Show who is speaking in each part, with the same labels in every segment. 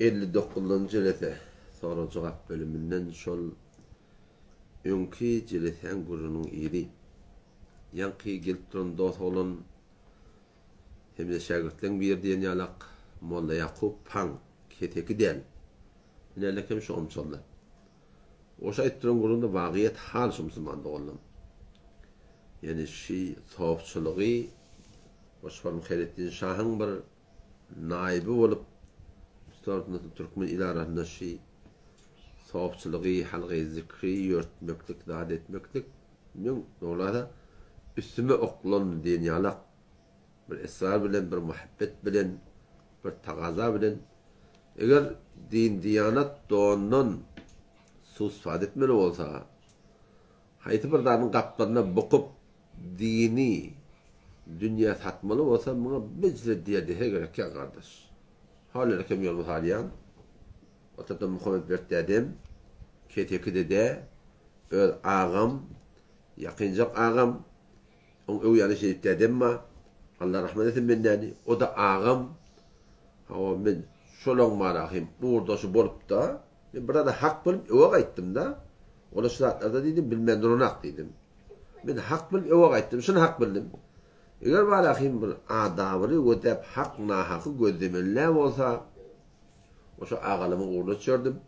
Speaker 1: 59. Jilete soru cevap bölümünden şol önkü jileten gurunun iri. Yankı geltron dost olan hem de şagirdlerin bir diyen yalak Molla Yakup Pang keteki del. Nelerkem şu omçollar. Oşa ettiren gurunda vaqiyet hal şu Müslüman doğalım. Yani soğukçılığı Osman Khayrettin Şah'ın bir naibi olup Türkmen ilarasında soğukçılığı, halgı zikri, yörtmeklik, dad etmeklik doğrularda üstüme oklan diyen yalak bir esrar bilen, bir muhabbet bilen, bir taqaza bilen eğer din diyanat doğundan susfad etmeli olsa hayti bir dağın kaplarına bokup dini dünya satmalı olsa buna bizle diye gerek ya kardeş. Hala kim yolumuz haliyan Otata Muhammed Berti Adem keteki de öz ağam yakıncak ağam o yani şey dedim ma Allah rahmet etsin benden o da ağam hava ben şolong marahim burada şu bolup da burada hak bulup eva gittim da ola şartlarda dedim bilmem durunak dedim ben hak bulup eva gittim şunu hak bildim eğer marahim bir adamı o da hak na hakkı gözlemeler olsa o şu ağalımı uğurlu çördüm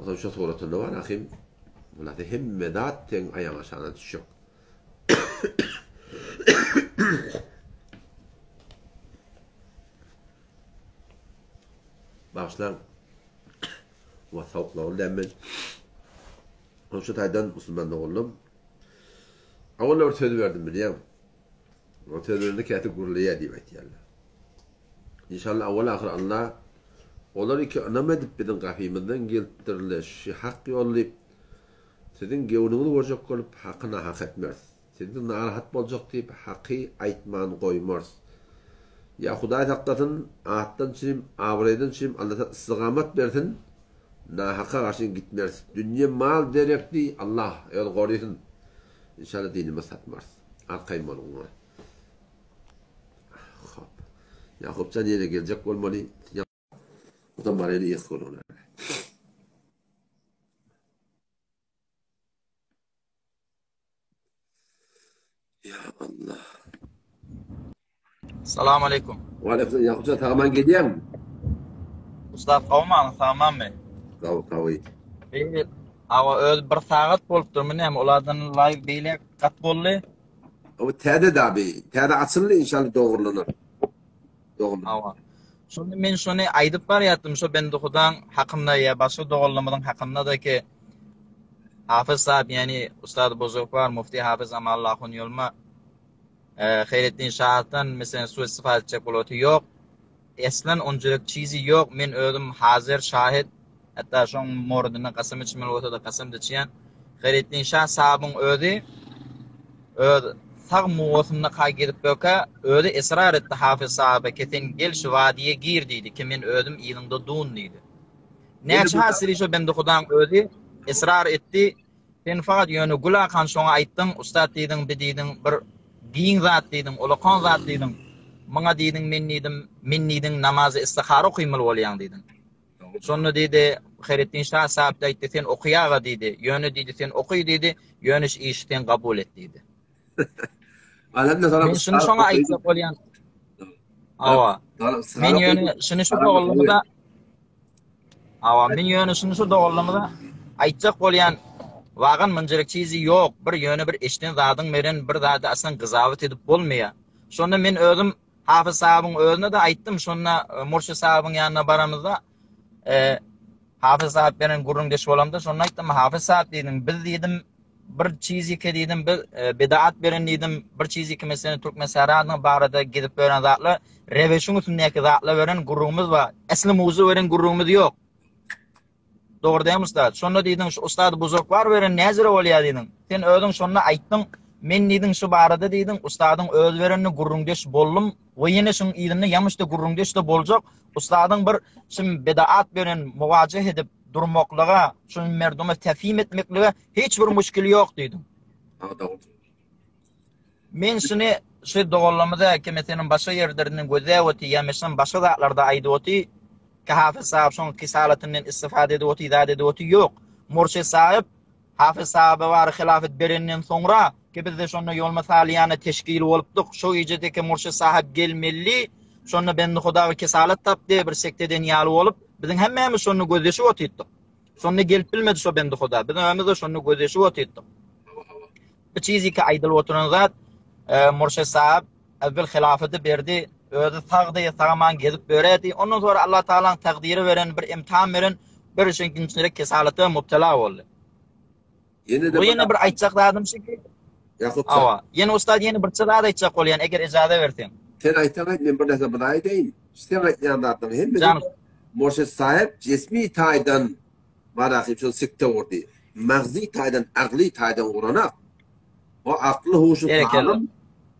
Speaker 1: o da şu soratında var ahim buna da hemmedatten ayağına şana düşüyor başlar vasapla oldum ben şu taydan Müslüman oldum ağırlar söz verdim biliyorum o sözlerini kâti gurliye diyeyim yani İnşallah evvel ahir Allah onlar iki anam edip bedin kafimizden geltirler hak yollayıp sizin gevnunu olacak olup hakkına hak etmez sizin narahat olacak deyip hakkı aytman koymaz ya Huday hakkatın ahattan çirim avraydan çirim Allah'tan istigamet versin na hakka karşı gitmez dünya mal derekli Allah el korusun İnşallah dinimiz satmaz arkayım onunla Yakupcan yere gelecek olmalı o da bareli yıkıyor ona ya Allah
Speaker 2: Selamun aleyküm.
Speaker 1: Ve aleyküm Yakupcan tamamen gidiyor mu?
Speaker 2: Mustafa Kavman tamam mı?
Speaker 1: Kavi.
Speaker 2: Evet. Ama öyle bir saat bolup durmun hem olardan live beyle kat bollu.
Speaker 1: O tede abi. Tede açıldı inşallah doğrulanır.
Speaker 2: Ama. Şimdi men şunu aydıp var yattım şu ben dokudan hakkında ya başı doğrulamadan hakkında da ki Hafız sahib yani Ustad Bozokvar Mufti Hafız Amallah'ın yolma Khayrettin Şah'tan mesela su istifade edecek bulutu yok. Eslen onculuk çizi yok. Men özüm hazır şahit. Hatta şu morduna qasam içmeli olsa qasam içen. Khayrettin Şah sahabın özü sağ muvaffaqına qayıdıp böka özü ısrar etti Hafız sahabe keten gel şu vadiye gir dedi ki men özüm ilinde dun dedi. Neçe hasili şu ben dokudan özü ısrar etti. Ben fakat yönü gula kan şoňa aýtdyň ustad diýdiň bididin bir giň zat diýdiň ulakan zat diýdiň maňa diýdiň men niýdiň namazy istihara okuymaly bolýan diýdiň. Şonu diýdi Khayrettin Şah sahab aýtdy sen okuyaga diýdi. Yönü diýdi sen okuy diýdi. Yönüş işten kabul et diýdi. Men şunu şoňa aýtsak bolýan. Awa. Men yönü şunu şu dogulmada Awa men yönü şunu şu dogulmada aýtsak bolýan Wağan mınjırık çizi yok. Bir yönü bir işten zadyň meren bir zady aslan gızavat edip bolmaýa. Şonu men özüm Hafız sahabyň özüne de aýtdym. Şonu Murşid sahabyň ýanyna baramyzda Hafız sahab beren gurrundeş bolamda şonu aýtdym. Hafız sahab diýdim biz diýdim bir çizi ke diýdim bir bidat beren diýdim bir çizi ke meselen Türkmen saradyň barada gidip beren zatlar reweşiň üstündäki zatlar beren gurrumyz bar. Esli mowzu beren gurrumyz ýok. Doğru değil mi ustad? Şonu diýdiň şu ustad Bozokvar beren näzire bolýar diýdiň. Sen özüň şonu aýtdyň. Men diýdiň şu barada diýdiň ustadyň öz berenni gurrundeş boldum. We ýene şoň ilimni ýamyşda gurrundeş de boljak. Ustadyň bir şim bidat beren muwajah edip durmaklyga, şonu merduma tefhim etmeklige hiç bir müşkili ýok diýdim. Men şunu şu dogullamada kemetenin başga ýerlerinden gözäweti ýa-da başga zatlarda aýdypty. Hafız sahip şoň kisalatinden istifade edip zat edip ýok. Murşid sahip Hafız sahabe var hilafet berenden sonra ki biz de şonda yol masaliyany teşkil bolupdyk. Şo ýerdeki murşid sahip gelmeli. Şonda bende Huda we kesalat tapdy bir sekteden ýaly bolup, biziň hemmemiz şonu gözleşip otyrdyk. Şonda gelip bilmedi şo bende Huda. Biziň hemmemiz de şonu gözleşip otyrdyk. Bu çizi ki aýdyl oturan zat murşid sahip evvel hilafeti berdi. Özü tagdy tamaman gezip beredi. Ondan sonra Allah Taala'nın takdiri veren bir imtihan veren bir şeňkinçilere kesalata mubtala boldy. Bu yine bir aýtjak dadym şeki.
Speaker 1: Yakup.
Speaker 2: Awa. Yine ustad yine bir çada aýtjak bolýan eger ijada bersen.
Speaker 1: Sen aýtaňa men bir näse bir aýdaýyn. Sen aýtýanlardan hemme murşid sahip cismi taýdan maraky şu sikte urdy. Magzy taýdan aqly taýdan uranak. O aqly huşu talim.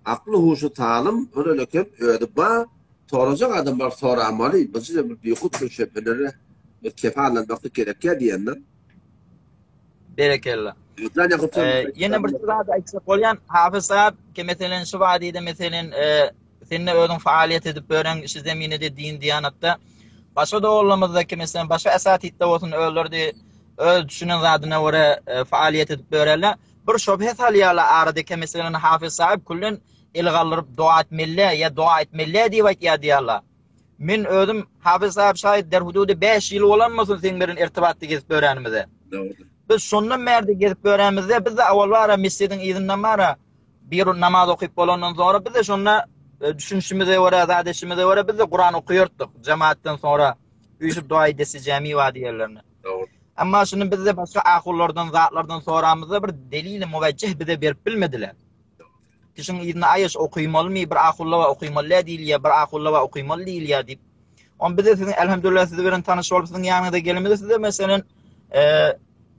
Speaker 1: Aqly huşu talim ölekem ödüba torajak adamlar sonra amali bizde bir ýokut köşepeleri kefalanmakda gerek diýenler.
Speaker 2: Berekella. Yine bir çada aýtjak bolýan Hafız sahip ki meselen şu vadide meselen seninle özüň faaliýet edip bören şu zeminede din diýanatda başga dowlamyzdaki meselen başga esatitde bolsun öldürdi öz düşünen zadyna göre faaliýet edip börenler bir şöbhe salýarlar aradaki meselen Hafız sahip kullun ilgalyp dua etmeli ya dua etmeli diýip aýtýarlar. Men özüm Hafız sahip şaýat der hududy 5 ýyl bolanmasyn sen bilen irtibatda gezip börenimizde. Biz şondan merde gezip börenimizde biz de awallara mescidin izinden mara bir namaz okuyup bolandan sonra biz de şonda düşünüşimize göre, zadişimize göre biz de Kur'an okuyorduk cemaattan sonra üýüşüp dua edesi jami wadi ýerlerine. Amma şunu biz de başga ahullardan, zatlardan soramyzda bir delili muvajjih bize berip bilmediler. Kişinin izine ayış okuymalymy, bir ahulla we okuymaly diýilýär, bir ahulla we okuymaly diýilýär diýip. On biz de sizin elhamdülillah sizi bilen tanış bolup siziň ýanyňyza gelmede size meselen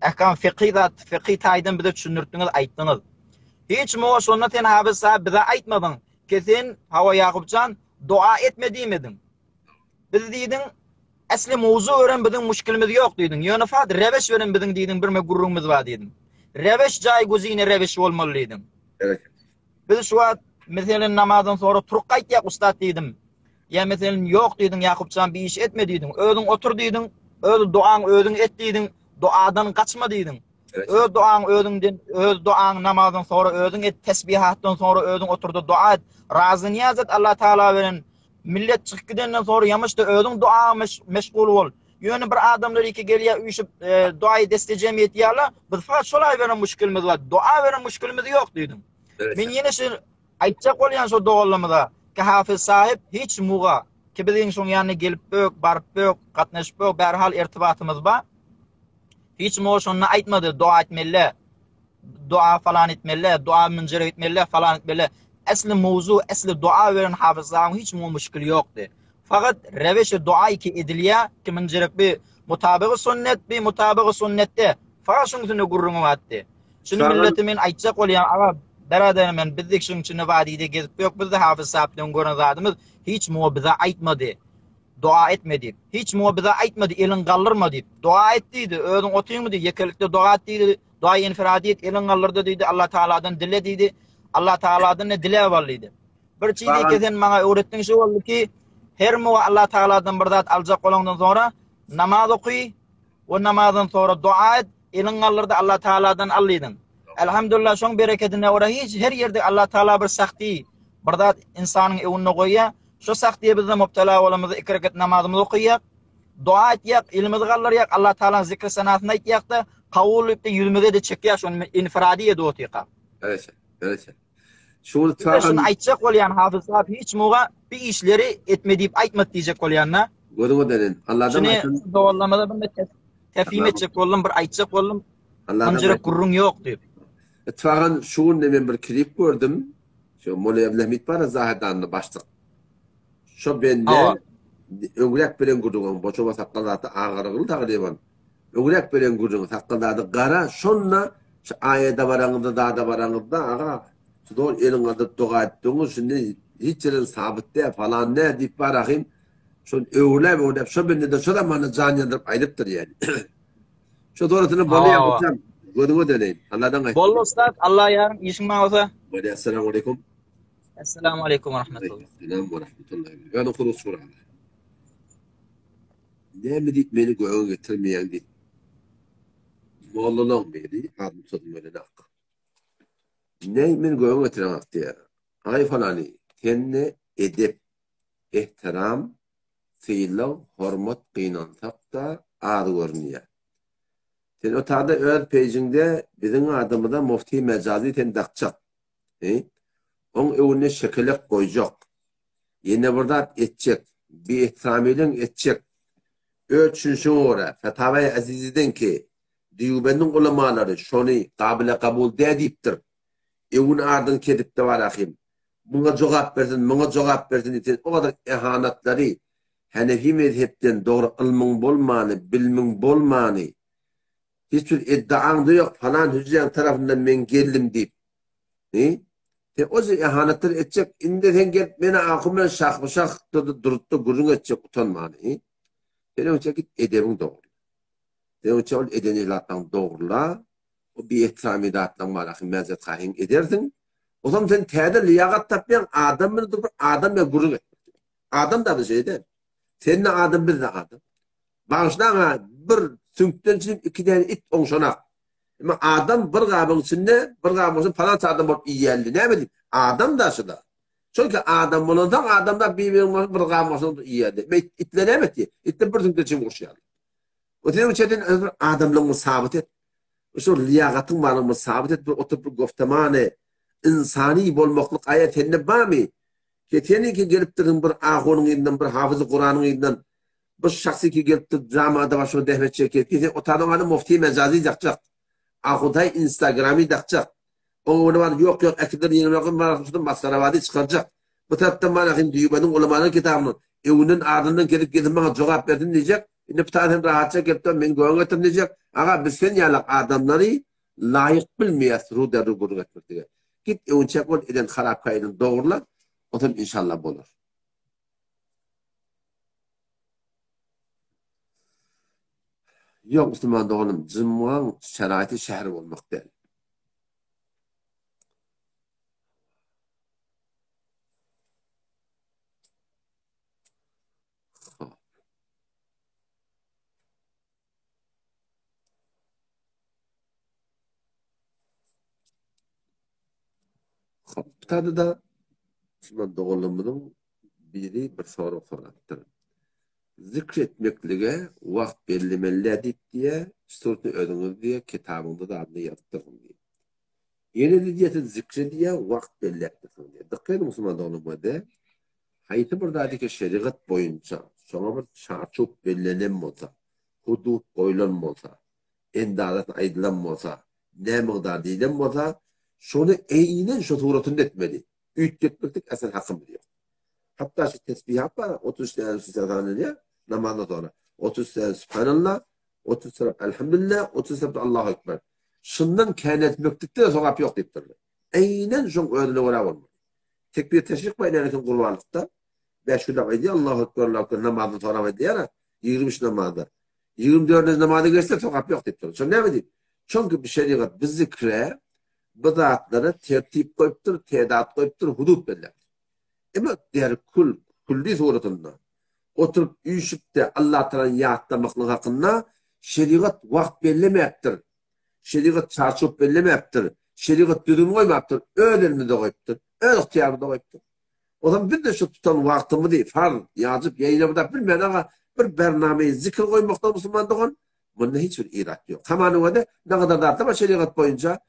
Speaker 2: ahkam fiqhi taýdan bize düşündürtdiňiz, aýtdyňyz. Hiç mi o şonda sen Hafız sahip bize aýtmadyň. Kesin Hawa Ýagupjan dua etmediýmedin. Biz diýdiň asli mowzu ören biziň muşkilimiz ýok diýdiň. Ýöne fat reweş beren biziň diýdiň bir megurrumyz bar diýdiň. Reweş jaý güzine reweş bolmaly diýdiň.
Speaker 1: Evet.
Speaker 2: Biz şu wagt meselen namazdan sonra turuq aýtýak ustad diýdim. Ya meselen ýok diýdiň Ýagupjan bir iş etme diýdiň. Özüň otur diýdiň. Öz duaň özüň et diýdiň. Duadan kaçma diýdiň. Öz duaň özüňden, öz duaň namazdan sonra özüň et, tesbihatdan sonra özüň oturdu dua et. Razı niyaz et Allah Taala veren. Millet çıkyp gidenden sonra ýamaşda özüň dua meşgul bol. Ýöne bir adamlar iki gelýär üýşüp duayı destejemi etýärler. Biz faqat şolay beren muşkilimiz bar. Dua beren muşkilimiz ýok diýdim. Men ýene şu aýtjak bolýan şu dogullamada ki Hafız sahip hiç muga ki biziň şoň ýanyna gelip bök, barıp bök, gatnaşyp bök, berhal irtibatymyz bar. Hiç mi o şonuna aýtmady, dua etmeli, dua falan etmeli, dua münjere etmeli, falan etmeli. Asli mowzu, asli dua veren Hafız sahip hiç mi muşkil ýokdy. Faqat reweşi dua ki edilýär, ki münjere bir mutabygy sünnet, bir mutabygy sünnetde. Faqat şoň üçin gurrungy batdy. Şunu milletimin aýtjak bolýan, aga beraderim men bizdik şoň üçin vadide gezip ýok, bizde Hafız sahipden gören zadymyz hiç mi o bize aýtmady. Dua etmedi. Hiç mu bize aýtmady, elin gallyrma diýip. Dua etdi, özüň otyňmy diýip, yekelikde dua etdi, dua infiradi et, elin gallyrdy diýdi, Allah Taala'dan dile diýdi. Allah Taala'dan ne dile bolýdy. Bir çiğdi ki sen maňa öwretdiň şu boldy ki, her mu Allah Taala'dan bir zat aljak bolandan sonra namaz okuy, o namazdan sonra dua et, elin gallyrdy Allah Taala'dan alýdyn. Elhamdülillah şoň bereketine ora hiç her ýerde Allah Taala bir sakty, bir zat insanyň ewine goýýar. Şu saktiye bizde mubtala bolamyzy 2 rekat namazymyzy okuýak, dua etýek, ilmimizi gallyrýak, Allah Taala zikr sanatyny aýtýak da kabul etdi, ýülmede de çekýär, şonu infiradi ede otýak.
Speaker 1: Evet. Evet. Şunu
Speaker 2: aýtjak bolýan Hafız sahip hiç muga bir işleri etme diýip aýtmady diýjek bolýanna.
Speaker 1: Gördüňiz denen. Allahdan
Speaker 2: aýtyn. Dowallamada bir tefhim etjek boldum, bir aýtjak boldum. Münjere gurrun ýok diýip.
Speaker 1: Etwagan şunu men bir klip gördüm. Şu Molla Abdulhamid bar Zahidanny başlyk. Şo bende öňrek bilen gurduğum boçoba saqqalady agyrygyl tagdyman. Öňrek bilen gurduğum saqqalady gara şonna aýada baraňyzda da baraňyzda aga şol eliň adyp dua etdiňiz şunu hiç ýerin sabitde falan ne diýip barahym şol öňrek şo bende de şoda many janýandyryp aýdypdyr ýani. Şo doratyny bolýar bolsam gödüňe deleýin. Allahdan gaýt.
Speaker 2: Bollo ustad, Allah ýarym işiň bolsa.
Speaker 1: Assalamu alaykum.
Speaker 2: Assalamu alaykum wa rahmatullah.
Speaker 1: Assalamu alaykum wa rahmatullah. Ýa-ni kurus Ne mi deyip beni göğe getirmeyen deyip. Mollalan beni, adım sorum öyle nakka. Ne mi göğe getiremek diye. Ay falani, tenne edep, ihtiram, sıylav, hormat kıynansak da ağır görünüyor. Sen o tarda öz pejinde bizim adımı da mufti mecazi ten dakçak. On evine şekelek koyacak. Yine burada etcek. Bir ihtiramilin etcek. Ölçünsün ora. Fetavai aziziden ki Diyubenin ulamaları şunu kabile kabul deyiptir. Evin ardın kedip de var ahim. Buna cevap versin, buna cevap versin için o kadar ihanetleri Hanefi mezhepten doğru ilmin bolmanı, bilmin bolmanı hiçbir iddian da yok falan hücreyen tarafından ben geldim deyip. O zaman ihanetler edecek. İndi sen gel beni akımdan şak duruttu gurun edecek utanmanı. Sen önce git edebin doğru. Sen önce ol edeni ilattan doğrula. O bir ihtirami dağıtlan var. Mezet kahin edersin. O zaman sen teyde liyakat tapmayan adam bir durup adam ve gurun et. Adam da bir şey der. Senin adam bir de adam. Bağışlan bir sünkten çıkıp iki tane it onşanak. Ama adam bir qabın içinde, bir qabın içinde falan adam olup iyiyeldi. Ne bileyim? Adam da şurada. Çünkü adam bulundan adamda bir qabın içinde iyiyeldi. İtlenemedi. İtle bir sünkten çıkıp koşuyordu. O yüzden uçedin adamlığını sabit et. O liyakatın varlığını sabit et. Oturup bir goftemane insani bolmaklık ayetinde var mı? Keteni ki gelip durun bir ahonun elinden, bir hafızı Kur'an'ın elinden, bir şahsi ki gelip durun camiada başına dehmet çeker. O tanımanın mufti mecazi yakacak. Ahuday Instagram'ı dakacak. Onu var yok ekler yeni var maskaravadi çıkaracak. Bu taraftan bana kim diyor benim ulamaların kitabının evinin ardından gelip bana cevap verdin diyecek. Ne bir tane rahatça gelip de ben göğe getir diyecek. Aga biz sen yalak adamları layık bilmeyez ruh gurur etmek diye. Git evin çekol eden harap kaydın doğrula. O zaman inşallah olur. Yok Müslüman doğrunun cımmuğun şeraiti şehri olmak değil. Bir tane da Müslüman doğruluğunun biri bir soru sorattır. Zikretmeklige vakt belirlemeli deyip diye sürtü ödünüz diye kitabında da adını yaptırın diye. Yeni de diyeti zikre diye vakt belirlettirsin diye. Dikkat Müslüman doğruluğuna de hayatı buradaki şeriat boyunca sonra bir çarçuk belirlenen olsa, hudut koyulan olsa, endadat aydılan olsa, ne mıqdar deyilen olsa, şunu eynen şu suratını etmeli. Ütletmektik asıl hakkım diyor. Hatta şu tesbihat var. 30 tane sübhanallah diye namazdan sonra. 30 tane sübhanallah, 30 tane elhamdülillah, 30 tane Allahu Ekber. Şundan kânet mektikte de sokap yok deyip durdu. Eynen şun ödüle uğra olmalı. Tekbir teşrik var ilerlekin kurbanlıkta. 5 gün ediyor Allahu Ekber, Allahu Ekber namazdan sonra ediyor. 23 namazda. 24 namazda geçse sokap yok deyip durdu. Çünkü ne mi deyip? Çünkü bir şeriat bir zikre, bıdaatları tertip koyuptur, tedat koyuptur, hudut belirler. Ama diğer kulli suretinde oturup uyuşup da Allah Teala'nın yaratmaklığı hakkında şeriat vakt bellemeyaptır. Şeriat çarçıp bellemeyaptır. Şeriat düdüm koymayaptır. Öyle mi de koyuptur. Öyle ihtiyarı da koyuptur. O zaman bir de şu tutan vaktimi değil. Farz, yazıp yayınlamada bilmeyen ama bir bernameyi zikir koymakta Müslümanlıkın bunda hiçbir irat yok. Hemen de ne kadar da arttı şeriat boyunca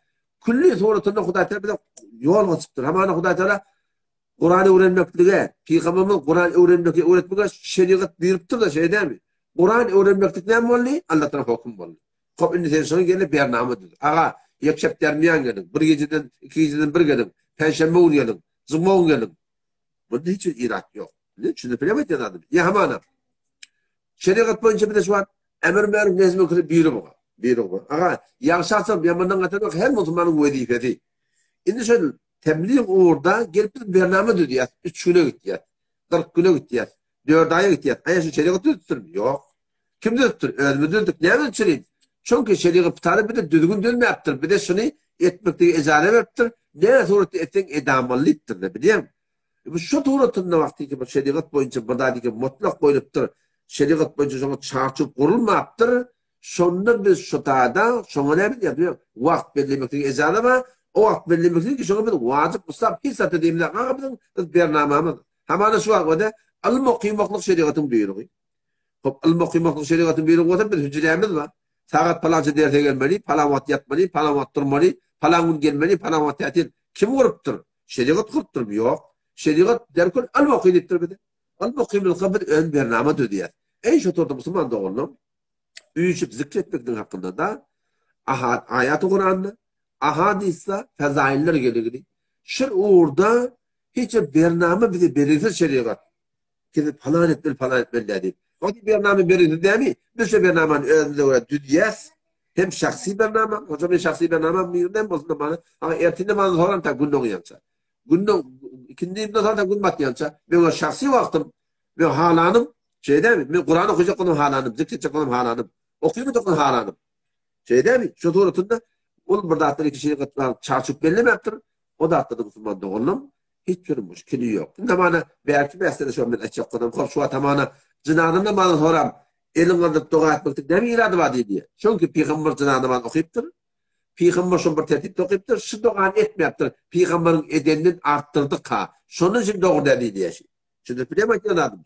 Speaker 1: kulli suretinde Huday Teala yol açıptır. Hemen Huday Teala Kur'an'ı öğrenmekliğe, Peygamberimiz Kur'an öğretmekliğe şeriat buyuruptur da şey değil mi? Kur'an öğrenmeklik ne mi oldu? Allah tarafı hukum oldu. Kop indi sonra gelip bir namıdır. Ağa, yakşap dermiyan gelin. Bir geceden, iki geceden bir gelin. Perşembe un gelin. Zımma un gelin. Bunda hiç irat yok. Ne? Şunu bilemet ya adam. Ya hamana. Şeriat boyunca bir de şu an emir meruf nezmi kılıp buyurup bu. Ağa, yakşarsam yamandan katılmak her Müslümanın vazifesi. Şimdi şöyle tebliğ orada gelip bir bername diyor. 3 güne gitti 40 güne gitti 4 aya gitti Aya şu şeriat tutturmuyor. Yok. Kim tuttur? Ölmüdürdük. Ne mi tutturayım? Çünkü şeriat bir de düzgün dönmeyaptır. Bir de şunu etmekte ecare veriptir. Ne suret etsen edamallıktır ne bileyim. Bu şu suretinde vakti ki şeriat boyunca buradaki mutlak koyuluptur. şeriat boyunca şoňa çarçyp gurulmapdyr. Şonda biz şu taada şoňa näme diýýär? Wagt bellemekde ejazaba, o wagt bellemekde ki şoňa bir wajyp musab hisata diýilýär. Aga bizim bernamamyz. Hamana şu wagtda al-muqimlik şeriatyň buýrugy. Hop al-muqimlik şeriatyň buýrugy bolsa bir hüjremiz bar. Sagat palança derde gelmeli, falan wagt ýatmaly, falan wagt durmaly, falan gün gelmeli, falan wagt ýatyr. Kim gurupdyr? Şeriat gurupdyr. Ýok. Şeriat derkün al-muqim diýipdir bide. Al-muqimul qabr ön bernama diýär. Ey şu torda musulman doganlym, üýüşüp zikretmekden hakkında da ayat-ı Kur'an'da ahadis'e fezailler geligidi. Şer orada hiç bername bize berilse şeriat. Ki falan etmeli dedi. O ki bername berildi değil mi? Bir şey bernamenin önünde düdyes. Hem şahsi bername. Hocam ben şahsi bername birden bozuldu bana. Ama ertinde bana soran ta gündoğun yansa. Gündoğun ikindi imde sonra ta gün bat yansa. Ben o şahsi vaktim. Ben halanım. Şey değil mi? Ben Kur'an okuyacak konum halanım. Zikredecek konum halanım. Okuyumu konum halanım. Şey değil mi? Şu doğrultunda onun burada atları iki şeyi çarçıp bellemektir. O da atladı Müslüman doğrulum. Hiçbir müşkili yok. Bunda bana belki mesele şu an ben açacak konum. Hop şu atamana cınanımda bana soram. Elin alıp dua etmektir. Ne mi iradı var diye. Çünkü Peygamber cınanı bana okuyuptur. Peygamber şu bir tertipte okuyuptur. Şu duanı etmeyaptır. Peygamberin edeninin arttırdık ha. Şunun için doğru dedi diye. Şimdi bilemem ki anladım.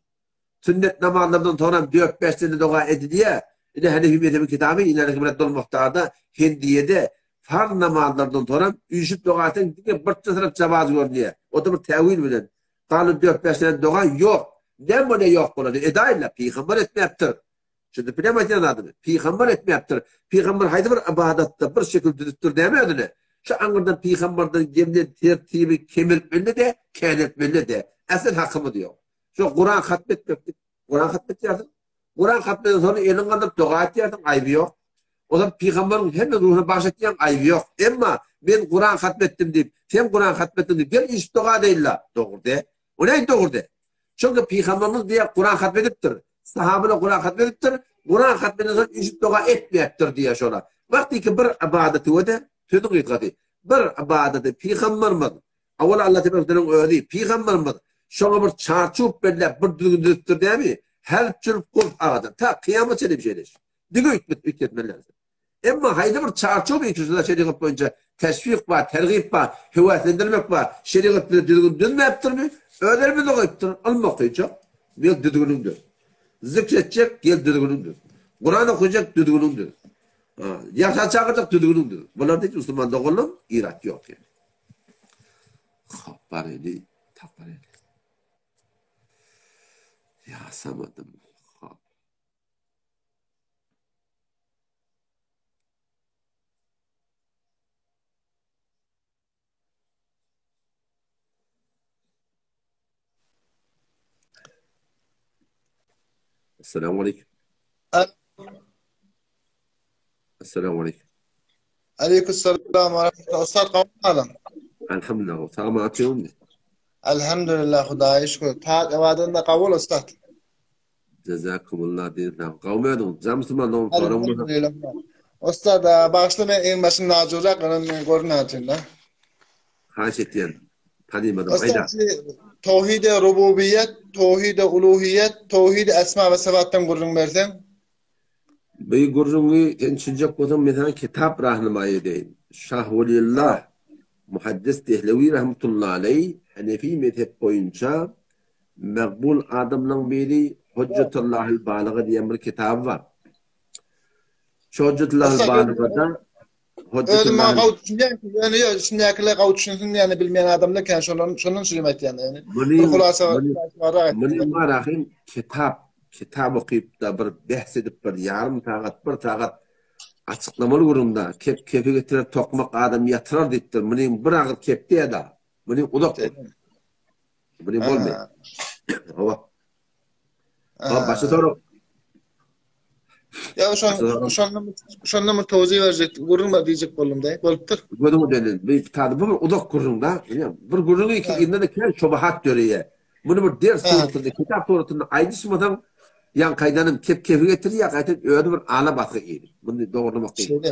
Speaker 1: Sünnet namazlardan sonra 4-5 tane dua edi diye. Yine Hanefi mezhebi kitabı ileriki Müreddül Muhtar'da Hindiye'de farz namazlardan sonra üyüşüp dua eten bir sırf cevaz görünüyor. O da bir tevil bilen. Kalı 4-5 tane dua yok. Ne bu ne yok bunu? Edayla Peygamber etmeyaptır. Şimdi bilemezsin adını. Peygamber etmeyaptır. Peygamber haydi bir ibadatta bir şekilde düdüttür demedi ne? Şu anırdan Peygamber'den gemden tertibi kemirtmeli de kenetmeli de. Asıl hakkımı diyor. Şu Kur'an hatmetmektik. Kur'an hatmetiyordun. Kur'an hatmeden sonra elin kandıp dua etiyordun. Ayıbı yok. O zaman Peygamber'in hemen ruhunu bağışlayan ayıbı yok. Ama ben Kur'an hatmettim deyip, sen Kur'an hatmettin deyip, gel iş dua değil la. Doğru de. O ne doğru de? Çünkü Peygamber'in diye Kur'an hatmediptir. Sahabına Kur'an hatmediptir. Kur'an hatmeden sonra iş dua etmeyeptir diye şuna. Vakti ki bir ibadeti o da, tüdük yıkatı. Bir ibadeti Peygamber mi? Avvala Allah Tepe'nin öğreyi. Peygamber mi? Şuna bir çarçup belli, bir düdüktür değil mi? Her türlü kul ağadır. Ta kıyamet çeli bir şeydir. Dügü hükmetmen lazım. Ama haydi bir çarçup ikisiyle şeriat boyunca teşvik var, tergip var, hüvvetlendirmek var. Şeriat bir düdüğün dönmeyiptir mi? Öder mi doğayıptır? Almak diyecek. Gel düdüğünündür. Zikredecek, gel düdüğünündür. Kur'an okuyacak, düdüğünündür. Yaşa çağıracak, düdüğünündür. Bunlar da Müslüman doğulun, irat yok yani. Habbareli, tabbareli. Yasamadım. Esselamu Aleyküm. Esselamu Aleyküm.
Speaker 3: Aleykümselam ve rahmetullah. Ustad kavmadım.
Speaker 1: Elhamdülillah. Tamam atıyorum.
Speaker 3: Elhamdülillah Hudaya şükür. Taat evadında kabul ustad.
Speaker 1: Cezakumullah diyelim. Kavmiyordum. Müslüman doğum sorum.
Speaker 3: Elhamdülillah. Ustad başlama en başında acılacak. Ben görüneceğim da.
Speaker 1: Haş ettiyen. Tanımadım. Ayda.
Speaker 3: Ustad tevhid-i rububiyet, tevhid-i uluhiyet, tevhid-i esma ve sıfattan gurrun versen.
Speaker 1: Bey gurrunu tençilecek olan mesela kitap rahnumayı deyin. Şah Velillah Muhaddis Dehlevi rahmetullahi aleyh Hanefi mezhep boyunca makbul adamların biri Hüccetullahil Balığı diye bir kitap var. Şu Hüccetullahil Balığı'da
Speaker 3: Ödüm yani şimdiyekiler kavuşunsun yani bilmeyen adamlar kendi şunun sürümet yani.
Speaker 1: Bunu marahim kitap okuyup da bir bahsedip bir yarım tağat açıklamalı durumda kepi getirir tokmak adam yatırar deyiptir. Bunu bırakıp kepti ya da. Bunu udak olur. Bunu bolmayın. Hava. Başta soru.
Speaker 3: Ya şonda mı tavsiye verecek, gururma diyecek bolumda, boluptur.
Speaker 1: Gördün denil, bir tadı bu udak gururunda, bir gururun iki inde de kendi şobahat görüyor. Bunu bir ders sorusunda, kitap sorusunda aydışmadan yan kaydanın kepi getiriyor, kaydan öyle bir ana baskı gelir. Bunu doğrulamak değil.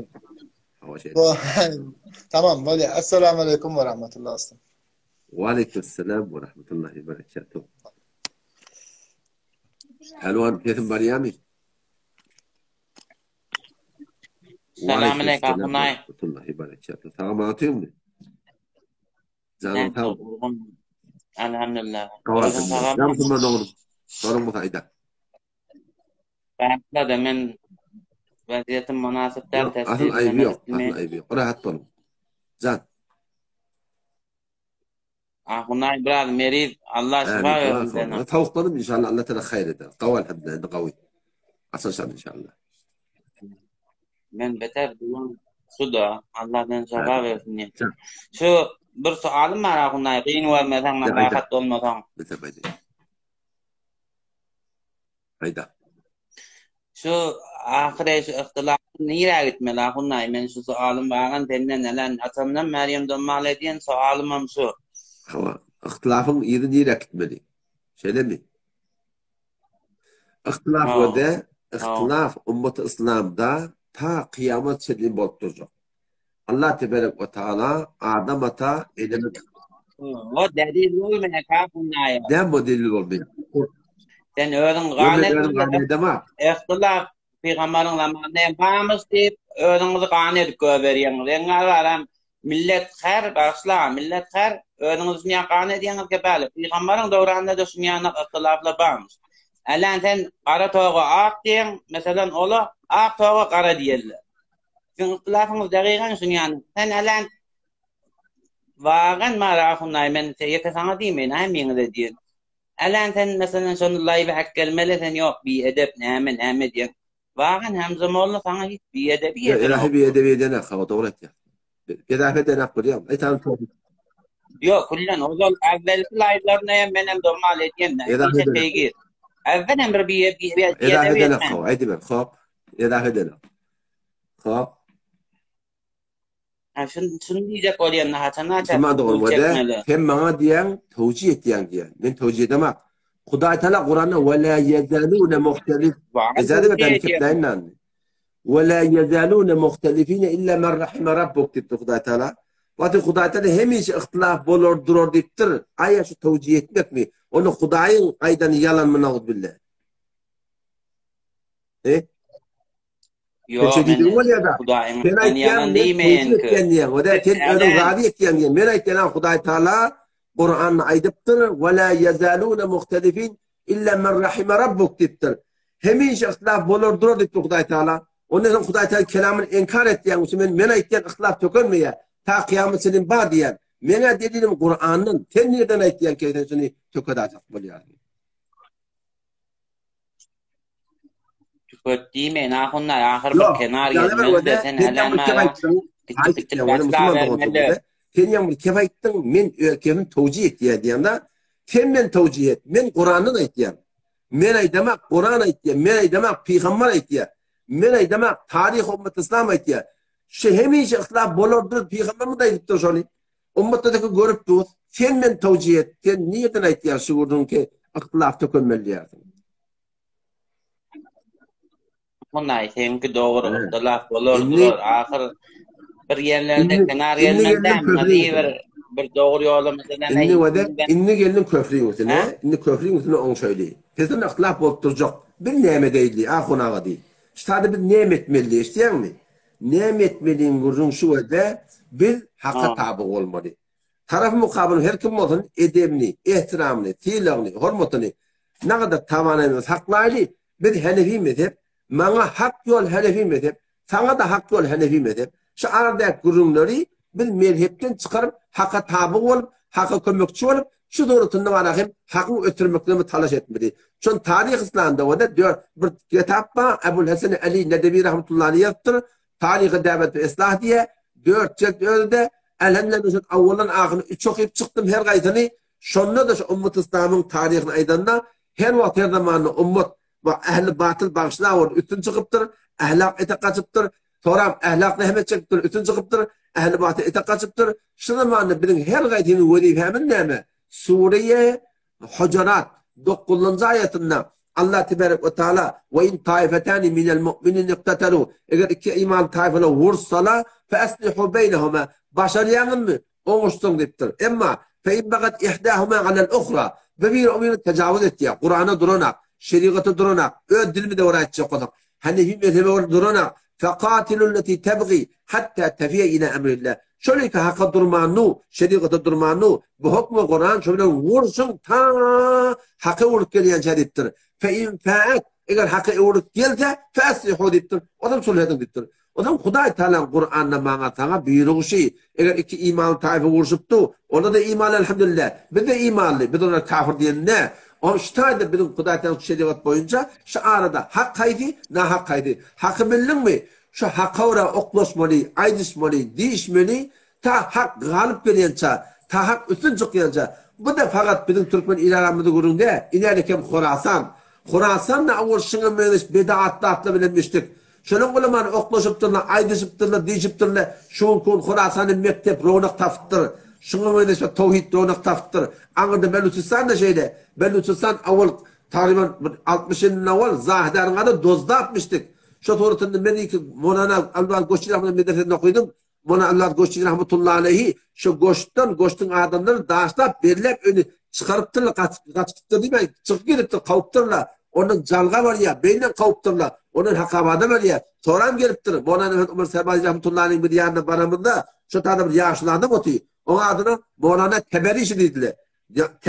Speaker 3: Tamam, vali. Esselamu Aleyküm ve Rahmetullah.
Speaker 1: Ve Aleykümselam ve Rahmetullahi ve Berekatuhu. Helvan kesin var ya mı?
Speaker 4: Selamünaleyküm Ahunay.
Speaker 1: Rahmetullahi berekatuhu. Tamam atıyor mu? Canım tamam.
Speaker 4: Elhamdülillah.
Speaker 1: Kavasın. Canım ben oğlum. Sorun bu kayda.
Speaker 4: Ben de demin vaziyetim münasipler
Speaker 1: Asıl ayıbı yok. Asıl ayıbı yok. Rahat olun. Can.
Speaker 4: Ahunay biraz meriz. Allah şifa versin.
Speaker 1: Tavuklarım inşallah Allah Teala hayır eder. Kaval hepden kavi. Asıl inşallah.
Speaker 4: Ben beter durum suda. Allah'tan şifa versin. Şu bir sualım var Ahunay. Kıyın vermesen, nakahat olmasan.
Speaker 1: Hayda.
Speaker 4: Şu ahire şu ihtilafı nire gitmeli Ahunay. Men şu sualım bağın tenden nelen atamdan Meryem donmal ediyen sualımım şu.
Speaker 1: Hava. İhtilafın yeri nire gitmeli. Şöyle mi? İhtilaf o da, ihtilaf ümmet-i İslam'da ta kıyamet çedin bolup duracak. Allah tebarek ve Teala Adam ata edemez.
Speaker 4: O delil olmayan Ahunay.
Speaker 1: Ne bu delil olmuyor?
Speaker 4: Sen öğren gânet ihtilaf Peygamberin zamanında bağımız deyip öğrenizi gânet göberiyen. Rengar millet her başla millet her öğrenizi niye gânet diyen gebeli. Peygamberin dövründe de şunyanlık ihtilafla bağımız. Alan sen qara toğu ak diyen mesela ola ak toğu qara diyerler. Sen ihtilafınız daqiqan şunyanlık. Sen alan vağın marafınay men yeke sana diymeyin hem de diyen. Alan sen mesela şunu laybe hakkelmeli sen yok bir edep näme diyen. Vağın Hamzamoğlu sana hiç bir edebi
Speaker 1: yedin. İlahi bir edebi dene hava doğru et ya. Gedafe dene kuruyam. Aytan çok.
Speaker 4: Yok kullan o zaman evvelki laybe'larına benim normal ediyen. İşte peki. Evvelen bir
Speaker 1: edafe dene hava. Haydi ben hop. Edafe dene. Hop.
Speaker 4: Şunu diyecek olayan hatana
Speaker 1: Müslüman doğru hem bana diyen tevcih et diyen. Ben tevcih edemem. Kuday Teala Kur'an'da ve la yezalune muhtelif. Ezade ve ben kitleyinden. Ve la yezalune muhtelifine illa men rahime rabbuk dedi Kuday Teala. Vatı Kuday Teala hemiş ihtilaf bolor durur deyiptir. Aya şu tevcih etmek mi? Onu Kuday'ın aydan yalan mı nağud billah?
Speaker 4: Yok men Kuday'ın yalan demeyen ki.
Speaker 1: O da ten ödün ravi ettiyen diyen. Men aytenen Kuday Teala Kur'an aydıptır. Ve la yezalune muhtelifin illa men rahime rabbuk deyiptir. Hemiş ihtilaf bolor durur deyiptir Kuday Teala. Onun için Kuday Teala kelamını inkar ettiyen için men aytenen ihtilaf tökülmeye ta kıyamet senin bağ diyen. Mena dediğim Kur'an'ın ten nereden ayttiyen kendisini tökedacak buluyor.
Speaker 4: Tükettiğime nahunlar ahir bir kenar gelmeli de sen helenmeye
Speaker 1: sen yağmur kefaytın men ülkemin tevcih ettiği diyende sen men tevcih et. Men Kur'an'ın ayttiyen. Men aydemek Kur'an ayttiyen. Men aydemek Peygamber ayttiyen. Men aydemek tarih ümmet İslam ayttiyen. Şu hemiş ihtilaf bolordur Peygamber mi da aytıptır şöyle. Ümmetteki görüp dur. Sen men tevcih et. Sen niyeten ayttiyen şuurdun ki ihtilaf tökülmeli yersin.
Speaker 4: Bunlar seninki doğru. İhtilaf bolordur. Ahir bir yerlerde kenar yerlerden bir doğru yolu mesela
Speaker 1: inni gelin köfrüyün üstüne inni köfrüyün üstüne on söyleyeyim. Kesin ihtilaf bolup duracak. Bir neme değildi. Ahunağa değil. İşte bir nimet melli isteyen mi? Nimet melliğin gurrun şu öde bir hakka tabi olmalı. Tarafı mukabilin her kim olsun edemini, ihtiramını, tilağını, hormatını ne kadar tavanımız haklarlı bir Hanefi mezhep. Bana hak yol Hanefi mezhep. Sana da hak yol Hanefi mezhep. Şu aradaki gurrunları bir mezhepten çıkarıp hakka tabi olup, hakka kömekçi olup, şu doğrultuda var hem hakkı ötürmekle talaş etmeli. Çünkü tarih İslam'da o da diyor bir kitap var Ebu'l-Hasan Ali Nedevi rahmetullahi yaptır. Tarih-i davet ve ıslah diye 4 cilt öyle elhamdülillah avvalan ahını çok hep çıktım her gaydını. Şonda da şu ümmet İslam'ın tarihini aydınla her vakit her zamanı ümmet ve ehli batıl bağışlar var. Üstün çıkıptır. Ahlak ete kaçıptır. Sonra ahlak nehmet çekiptir. Üstün çıkıptır. Ehli batıl ete kaçıptır. Şu zamanı bilin her gaydını vazifemin neyme? Suriye Hucurat 9. ayetinden Allah tebarek ve teala ve in taifetani minel mu'minin iqtatalu eğer iki iman taifeler vursala fe aslihu beynehuma başarayanın mı? Oğuşsun deyiptir. Ama fe in bagat ihdahuma alel ukhra ve bir uminu tecavüz etti ya. Kur'an'a durana şeriatı durana, öz dilimi de oraya açacak olan. Hanefi mezhebe oraya durana, fekatilul leti tebgi hatta tefiye ila emrillah. Şöyle ki hakka durmanu, şeriatı durmanu, bu hukmu Kur'an şöyle vursun ta hakka vurup gelen şerittir. Fe in faat, eğer hakka vurup gelse, fe aslihu dittir. Adam sulh edin dittir. Adam Huday Teala Kur'an'da bana sana buyuruğu şey. Eğer iki iman taife vuruşuptu, ona da iman elhamdülillah. Bir de imanlı, bir de ona kafir diyen ne? O şüphede bizim Huday Teala şeriat boyunca şu arada hak kaydı, na hak kaydı. Hakkı bildin mi? Şu hakka ora oklaşmalı, aydışmalı, değişmeli, ta hak galip geliyençe, ta hak üstün çıkıyança. Bu da fakat bizim Türkmen ilaramızı göründe, inerken Khurasan. Khurasan'la avur şuna mühendis bedaatlı atla bilinmiştik. Şunun kuluman oklaşıptırla, aydışıptırla, değişiptırla, şunun kun Khurasan'ın mektep ronak taftır. Şunun mühendis ve tevhid ronak taftır. Anırda Beluçistan da şeyde, Beluçistan avul tariman 60'ın avul Zahidar'ın adı dozda atmıştık. Şu torutunda ben iki Monana Allah Goşçu Rahman'ın medresinde okudum. Mona Allah Goşçu Rahmetullahi aleyhi şu goştun adamları dağışlap berilep önü çıkarıptırla kaçıptır değil mi? Çıkıp geliptir kavuptırla. Onun calga var ya beynen kavuptırla. Onun hakabada var ya soram geliptir. Mona'nın Ömer Serbaz Rahmetullahi aleyhi bir diyarında baramında şu tadı bir yaşlandım otuyu. Onun adına Mona'na teberişi dediler.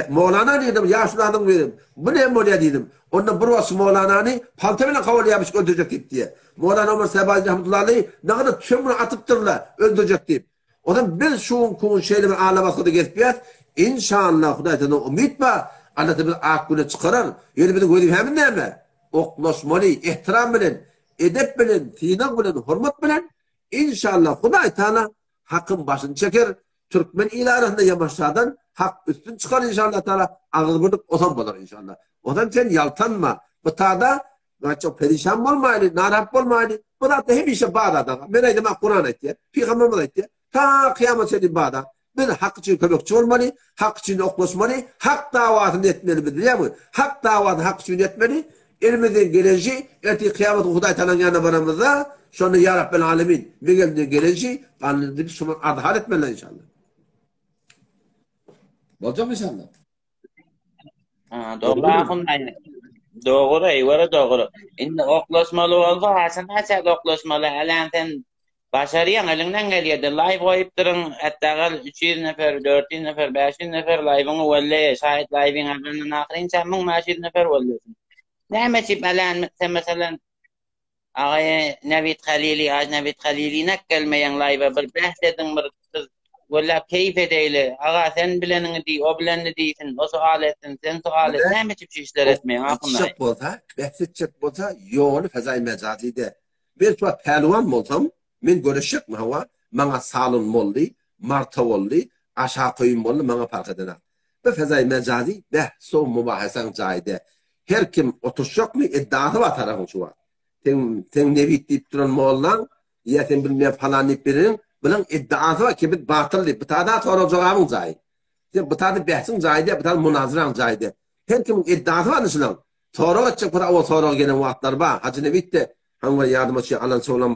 Speaker 1: Mevlana dedim, yaşlandım dedim. Bu ne Mevlana dedim. Ondan burası Mevlana'nı paltayla kavalı yapmış öldürecek diye. Mevlana Ömer Sebazi Rahmetullahi aleyhi ne kadar tümünü atıptırla öldürecek deyip. O zaman biz şu kun şeyle bir ağlamakta geçmeyez. İnşallah Huday'tan ümit var. Allah da bir aklına çıkarır. Yöyle bir de koyduğum hemen ne mi? Oklaşmalı, ihtiram bilen, edep bilen, tinak bilen, hürmet bilen. İnşallah Huday'tan hakkın başını çeker. Türkmen ilarında yamaçlardan hak üstün çıkar inşallah Teala. Ağız bulduk o zaman bulur inşallah. O zaman sen yaltanma. Bu tada çok perişan olmaydı, narap olmaydı. Bu da hem işe bağda. Ben aydım Kur'an etti. Peygamber etti. Ta kıyamet edin bağda. Ben hak için köpekçi olmalı, hak için oklaşmalı, hak davatını etmeli biliyor musun? Hak davatını hak için etmeli. Elimizden geleceği, erti kıyamet Huday Teala'nın yanına varamızda, sonra ya Rabbel Alemin, bir geldiğinde geleceği, anladığı bir sonra adhal etmeli inşallah. Olacak inşallah.
Speaker 4: Doğru akındayım. Doğru, eyvallah doğru. Şimdi oklaşmalı oldu, aslında sen oklaşmalı. Halen sen başarıyan elinden geliyordu. Live koyup durun, hatta 300 nefer, 400 nefer, 500 nefer live'ını valleye, şahit live'in hakkından akırın, sen bunu 500 nefer valliyorsun. Ne meçip halen sen mesela ağaya Nevit Halili nekkelmeyen live'a bir behsedin bir kız valla keyif edeyle. Ağa sen bilenini değil, o bilenini değilsin, o sual etsin, sen sual et. Ne meçip şu işler etmeyin aklına.
Speaker 1: Behsedecek bolsa, yolu fezai mecazide. Bir tuva pelvan bolsam, men görüşük mü hava? Bana salın moldu, marta oldu, aşağı koyun moldu, bana fark edene. Bu fezai mecazi, son mübahasen caide. Her kim oturacak mı iddiası var tarafın şu var. Sen Nevit deyip duran moğullan, ya sen bilmeyen falan deyip birinin, bunun iddiası var ki bir batıl deyip, bu tada sonra cevabın cahi. Bu tada behsin cahi bu tada münazıran cahi. Her kimin iddiası var nişinan. Sonra açacak, o sonra gelen vaatlar var. Hacı Nevit de, hangi yardım açıyor,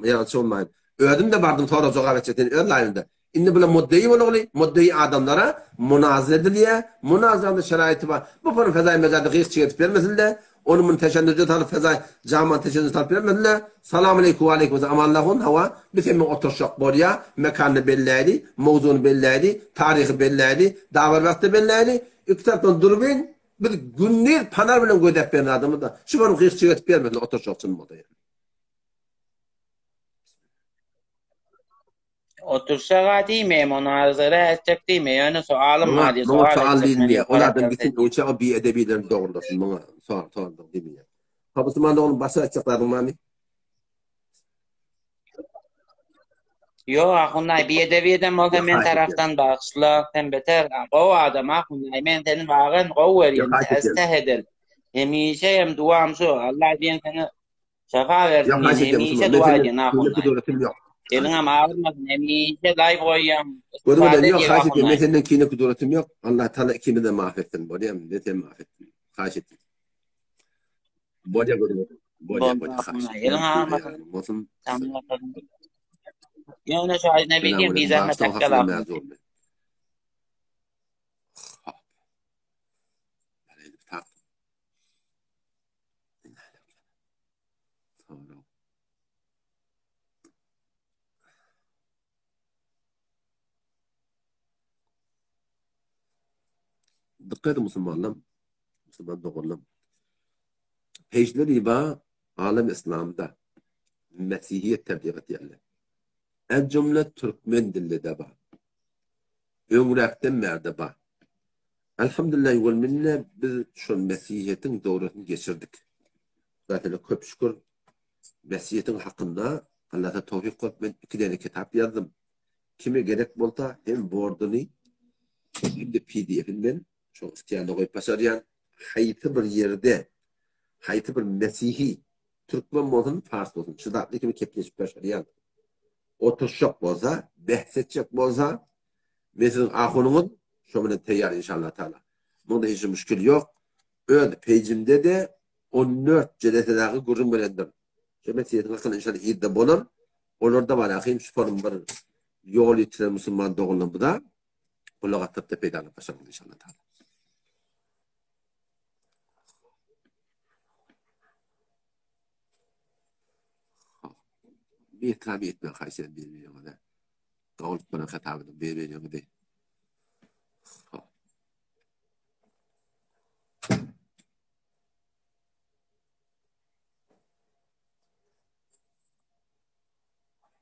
Speaker 1: yalan olmayın. Ödüm de vardım sonra cevap edecektin, ödüm layında. İndi böyle muddeyi olur, muddeyi adamlara münazır ediliyor, münazırında şeraiti var. Bu bunun fezai mecazı gıyıkçı yetip vermesinler. Onun müteşennücü tarif fezai, caman teşennücü tarif vermediler. Selamun aleyküm ve aleyküm ve selam. Allah'ın hava, bütün oturuşak buraya, mekanını belliydi, mevzunu belliydi, tarihi belliydi, davar vakti belliydi. İki taraftan durmayın, bir günler panar bile gödep verin adamı da. Şu bunun gıyıkçı yetip vermediler, oturuşakçının odaya.
Speaker 4: Otursa değil mi? Münazara edecek değil mi? Yani sualım var diye.
Speaker 1: Sual değil mi? Onlardan bütün uçağı bir edebilerin doğrulasın. Bana sual değil mi? Kapısından da onun başı açıkladın mı?
Speaker 4: Yok aklımda bir edebiyeden olsa men taraftan bağışla. Sen beter. O adam aklımda. Men senin bağın o veriyor. Estehedel. Hemişe hem duam şu. Allah diyen sana şafa versin. Hemişe dua edin aklımda. Eline mağırmasın, emniyete layık koyayım.
Speaker 1: Görüyorum yok, haş ettim. Mesela kine kudretim yok. Allah Teala ikimi de mahvettim. Böyle mi? Ne mahvettim? Haş ettim. Böyle görüyorum. Böyle haş.
Speaker 4: Eline mağırmasın. Yani şu an ne bileyim bir zahmet takkalam.
Speaker 1: Dikkat Müslümanlarım, Müslüman doğrularım. Pejleri ba alem İslam'da Mesihiyet tebliğat yerler. En cümle Türkmen dilinde ba. Ömrekten merde ba. Elhamdülillah yol minne biz şu Mesihiyetin doğrusunu geçirdik. Zaten köp şükür Mesihiyetin hakkında Allah'a tevfik koyup ben 2 tane kitap yazdım. Kime gerek bolsa hem bordunu hem de PDF'inden çok ihtiyarlı koyup başarayan hayti bir yerde hayti bir Mesihi Türkmen olsun, Fars olsun. Çıdatlı kimi kepleşip başarayan oturuşacak bolsa, bahsedecek bolsa Mesih'in ahunun şöyle teyyar inşallah Teala. Bunda hiç müşkül yok. Öyle peycimde de 14 cedetelerde gurun verendir. Şöyle Mesih'in hakkında inşallah iddia bulur. Onlarda var akıyım şu form var. Yol itiren Müslüman doğruluğu da kulağa tıpta peydalık başarılı inşallah Teala. Bir ikram etme Kayseri bir milyon da. Kavlut bana hitabını bir milyon da.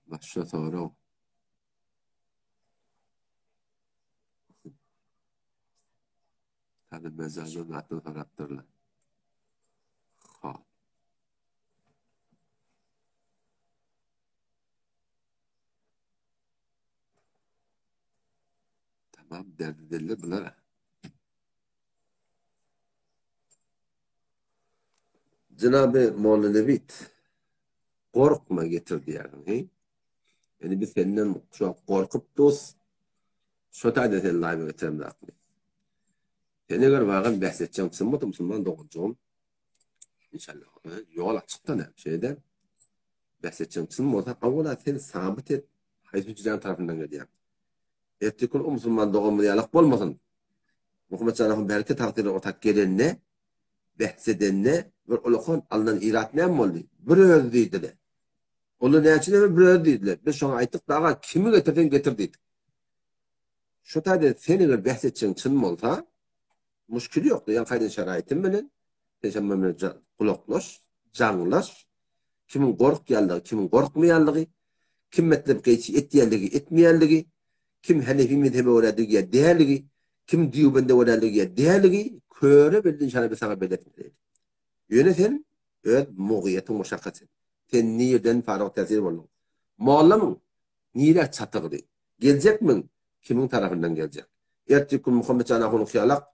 Speaker 1: Başla sonra tabi mezarlığın adını tarattırlar. Tamam derdi derler bunlara. Cenab-ı Molla Levit korkma getirdi yani. Yani biz senden çok korkup dost şota da sen laime getirem de aklı. Seni gör bağın bahsedeceğim. Sen Müslüman doğacağım. İnşallah. Yol açıkta ne şeyden bahsedeceğim. Sen avvela sen sabit et. Haysucuların tarafından geliyor. Ettikul o Müslüman doğumu diyalak olmasın. Muhammed Canah'ın belki takdiri ortak gelenine bahsedenine bir olukun alınan iratmayan mı oldu? Bir öldüydü de. Onu ne için mi bir öldüydüler? Biz şuna aytık daha kimi getirdin getirdiydik. Şu tabi senin bahsedeceğin çın mı olsa müşkülü yoktu. Yani kaydın şeraitin bilin. Teşemmümle kulaklaş, canlaş. Kimin korkuyallığı, kimin korkmayallığı, kim metlep geçi etiyallığı, etmeyallığı, kim Hanefi mezhebi öğrendiği değerliği, kim Diyubende öğrendiği değerliği, köre bildin şana bir sana belirtmeydi. Yöneten, muğiyetin muşakkatı. Sen niyeden faruk tesir olun. Muallamın, niyeler çatıqdı. Gelecek mi? Kimin tarafından gelecek? Ertikul Muhammed Canahun'un khiyalak,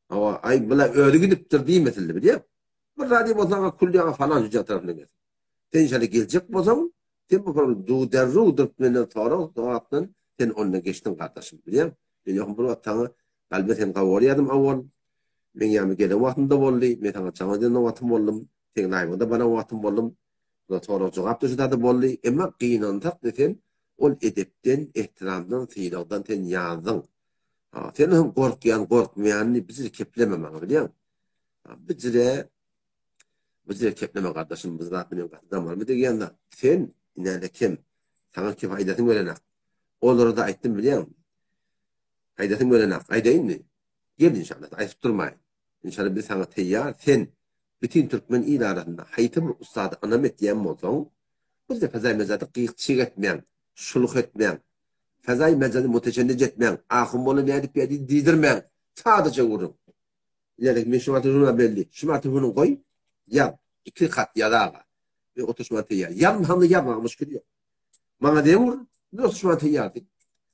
Speaker 1: ama ay bula öyle gidiptir değil mesela biliyor musun? Bir radyo bozana kulliyana falan cüce tarafından gelecek. Sen inşallah gelecek bozan, sen bu kadar duderru dürtmenen sonra sen onunla geçtin kardeşim biliyor musun? Ben yokum bunu atanı, kalbe sen kavuruyadım avval. Ben yami gelen vaktinde oldu, ben sana çamadan vaktım oldum, sen naimada bana vaktım oldum. Sonra cevap da oldu, ama kıyınantak sen ol edepten, ihtiramdan, sıyırdan sen yazdın. Senin korkmayanını bizi keplemem biliyor musun? Bizi kepleme kardeşim, biz Rabbinin katında var mı diye da sen inanla kim? Sana ki faydasını verenek. Olur da ayttım biliyor musun? Faydasını verenek. Aydayın mı? Gel inşallah. Ayıp durmayın. İnşallah biz sana teyyar. Sen bütün Türkmen il arasında haytım ustadı anamet diyen mi olsan? Biz de fezai mezadı kıyıkçık etmeyen, şuluk etmeyen, fezai mezadı muteşennic etmeyen, ahım onu ne edip yedi diydirmeyen. Sadece vurun. İlerek min şumatı belli. Şumatı bunu koy. Yap. 2 kat yadağa. Ve 30 teyyar. Yanmahanı yapmamış gidiyor. Bana demur. Ne 30 teyyar değil.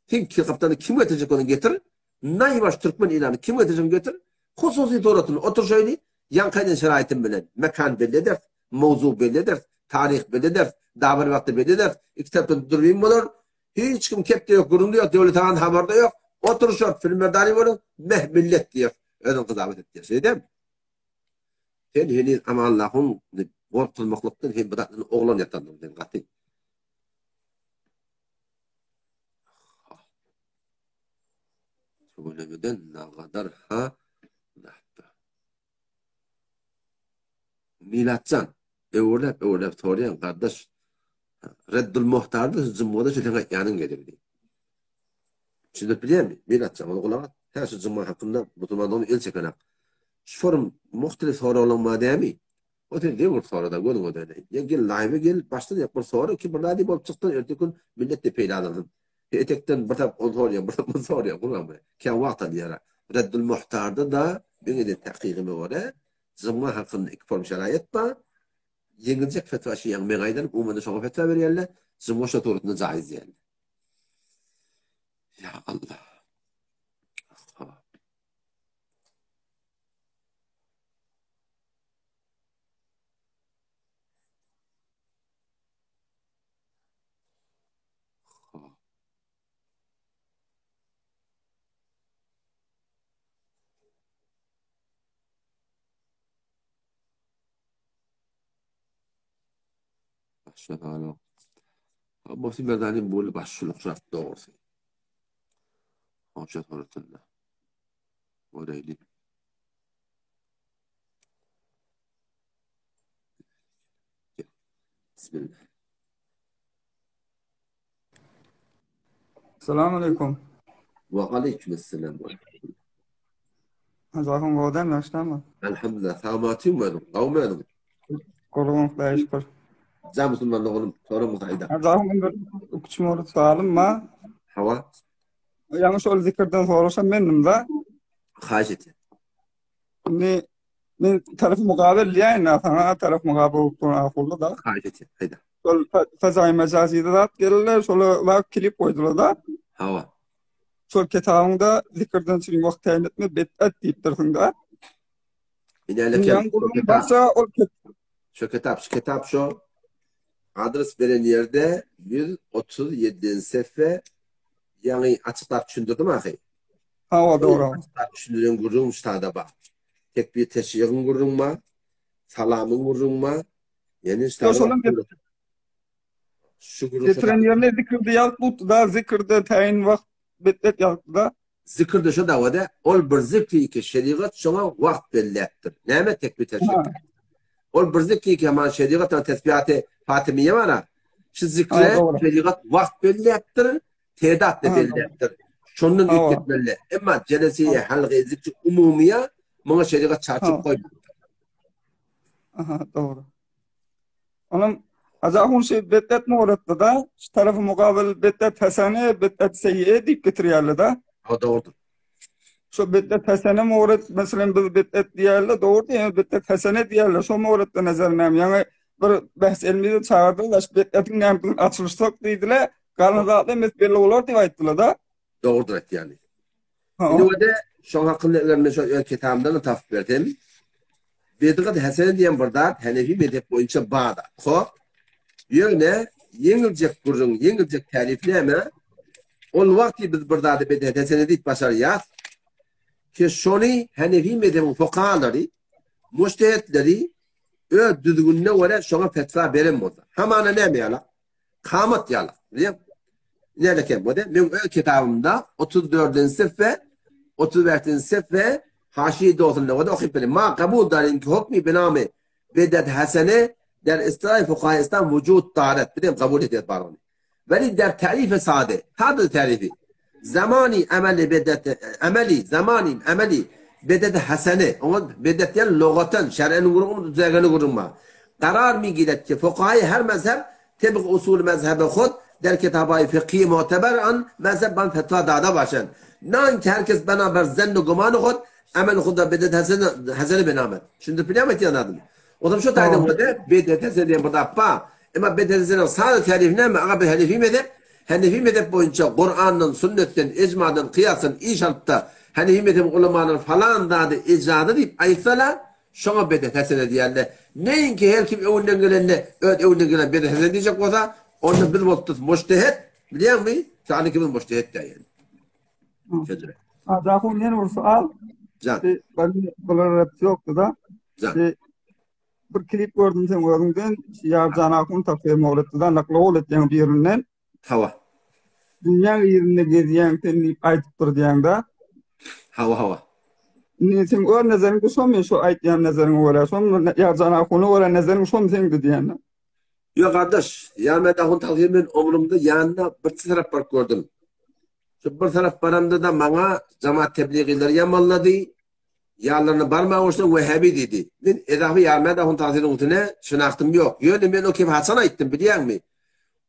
Speaker 1: Sen ki kaptanı kim getirecek onu getir. Naybaş Türkmen ilanı kim getirecek getir. Hususi doğrultunu otur şöyle. Yan kaydın şeraitin bilen. Mekan belli eder. Mevzu belli eder. Tarih belli eder. Davar vakti belli eder. Kitapta durayım olur. Hiç kim kepte yok. Gurumda yok. Devlet ağın haberda yok. Otur şöyle. Filmlerdani olur. Millet diyor. Öyle kızamet et diyor. Şey değil mi? Sen henüz ama Allah'ın korkulmaklıktan hem bırakın oğlan yatandım den katı. Söylemeden ne kadar ha lahta. Milatcan öğrep soruyan kardeş Reddül Muhtar'da zımboda çöten yanın gelirdi. Şimdi biliyor musun? Milatcan onu kulağat. Her şu cuma hakkında bu zamanın el çekenek. Şorum muhtelif sorulanma değil mi? O da değil soruda gönül o da. Ya gel live gel baştan yapar soru ki burada değil bol çıktı ertesi gün millet de peyladanın. Etekten bir tap on soruya bir tap soruya bulan mı? Kan vakta diyara. Reddül muhtarda da beni de tahkikime göre cuma hakkında iki form şarayet var. Yenilecek fetva şey yang megaydan umumda şoğa fetva veriyorlar. Cuma şatorutunu caiz yani. Ya Allah. Başlığa ama si merdanin böyle başlılık şart doğrusu. Hoca sorutunda. O da öyle. Bismillah.
Speaker 5: Selamun aleyküm.
Speaker 1: Ve aleykümselam.
Speaker 5: Hazahun godam yaşlanma.
Speaker 1: Elhamdülillah. Sağmatıyım benim. Kavmenim.
Speaker 5: Kolum değiştir.
Speaker 1: Za Müslümanlığın sonra mutayda.
Speaker 5: Hazahun bir küçük moru sualım mı?
Speaker 1: Hava.
Speaker 5: Yanlış ol zikirden sorusam benim de.
Speaker 1: Haceti.
Speaker 5: Ne tarafı mukabil yani sana taraf mukabil olduğunu akıllı da.
Speaker 1: Haceti. Hayda.
Speaker 5: Sol fazay mecazide da gelirler sol bak klip koydular da.
Speaker 1: Hava.
Speaker 5: Sol kitabında zikirden sonra vakit tayin etme bid'at deyip dursun da.
Speaker 1: İlerlerken şu kitap şu adres veren yerde 137. sayfa yani açıklar düşündürdüm ahi.
Speaker 5: Ha doğru.
Speaker 1: Açıklar düşündüren gururun üstada bak. Tek bir teşhirin gururun ma, salamın gururun ma, yani üstadı şu gururun
Speaker 5: getiren yerine zikirde yazdı da zikirde tayin vakit bid'at yazdı da.
Speaker 1: Zikirde şu davada ol bir zikri ki şeriat şuna vakt bellettir. Neme tek bir teşhir. Ol bir zikri ki hemen şeriatın tesbihatı Fatimiye var. Şu zikre şeriat vakt bellettir, tedat da bellettir. Şunun ilk belli. Ama celesiye halgı zikri umumiye bana şeriat çarçıp koydu.
Speaker 5: Aha doğru. Onun azahun şey bid'at mı uğrattı da şu tarafı mukabil bid'at hasene bid'at seyyiye deyip getiriyorlar da.
Speaker 1: O doğrudur.
Speaker 5: Şu bid'at hasene mi uğrat mesela biz bid'at diyorlar doğru değil mi? Bid'at hasene diyorlar. Şu mu uğrattı nazarına yani bir bahs ilmide çağırdılar. Bid'atın neminin açılıştık dediler. Kanada'da mesbelli olur diye ayttılar da.
Speaker 1: Doğrudur yani. Şimdi o da şu hakkında öğrenme şu kitabımdan tafsir verdim. Bid'at hasene diyen burada Hanefi mezhep boyunca bağda. Ho. Yöne yenilecek kurun, yenilecek tarifleme ol vakti biz burada da bid'at hasene deyip başarıyız. Ki şunu Hanefi mezhebin fukahaları, müştehitleri düzgününe göre şuna fetva verin oldu. Hemen ne mi yala? Kamet yala. Biliyor musun? Nerede ki bu da? Benim kitabımda 34. sayfa, 34. sayfa haşiyede olsun ne kadar okuyup benim. Ma kabul darin ki hukmi binami bid'at hasene der istilahi fukahistan vücut taret. Biliyorum kabul ediyor baroni. Veli der tarifi sade. Tadı tarifi. Zamani ameli bid'at ameli zamani ameli bid'at hasene. O bid'at yani lügaten şer'en gurun düzegeni gurunma. Karar mi gidet ki fukahi her mezhep tebik usul mezhebe khud der kitabı fıkhi muteber an mezhep ban fetva dağda başın. Nan ki herkes beraber zennu gumanı khud amel khudda bid'at hasene benamet. Şimdi bilemet yanadın. O zaman şu tane burada bid'at hasene burada pa ama bid'at hasene sadece tarifine mi aga bir Hanefi mezhep Hanefi mezhep boyunca Kur'an'ın, sünnetten, icmadan, kıyasın, işatta Hanefi mezhep ulemanın falan dadı icradı deyip ayıksalar şuna bid'at hasene diyorlar. Neyin ki her kim evinden gelenle evinden gelen bid'at hasene diyecek olsa onu bir vakit müştehit biliyor musun? Sani kimin müştehit de yani. Şöyle.
Speaker 5: Azahun yeni bir sual.
Speaker 1: Can.
Speaker 5: Ben bunlar yoktu da.
Speaker 1: Can.
Speaker 5: Bir klip gördüm sen gördüğünden Yarcan Akun tafsir mevlütüden nakla olettiğin bir yerinden.
Speaker 1: Hava.
Speaker 5: Dünya yerinde geziyen tenleyip aytıp durduğun da.
Speaker 1: Hava.
Speaker 5: Sen o nazarını son şu aytyan nazarını öyle son Yarcan Akun'u öyle nazarını son sen de diyen.
Speaker 1: Yok kardeş. Yani ben de talhimin umurumda yanına bir taraf park gördüm. Şu bir taraf baramda da bana cemaat tebliğileri yamalladı. Yağlarını barmağı olsun Vehhabi dedi. Ben edafi yarmaya da onun tahsilin utine şınaktım yok. Yönü ben o kefi Hasan'a ayttim biliyor musun?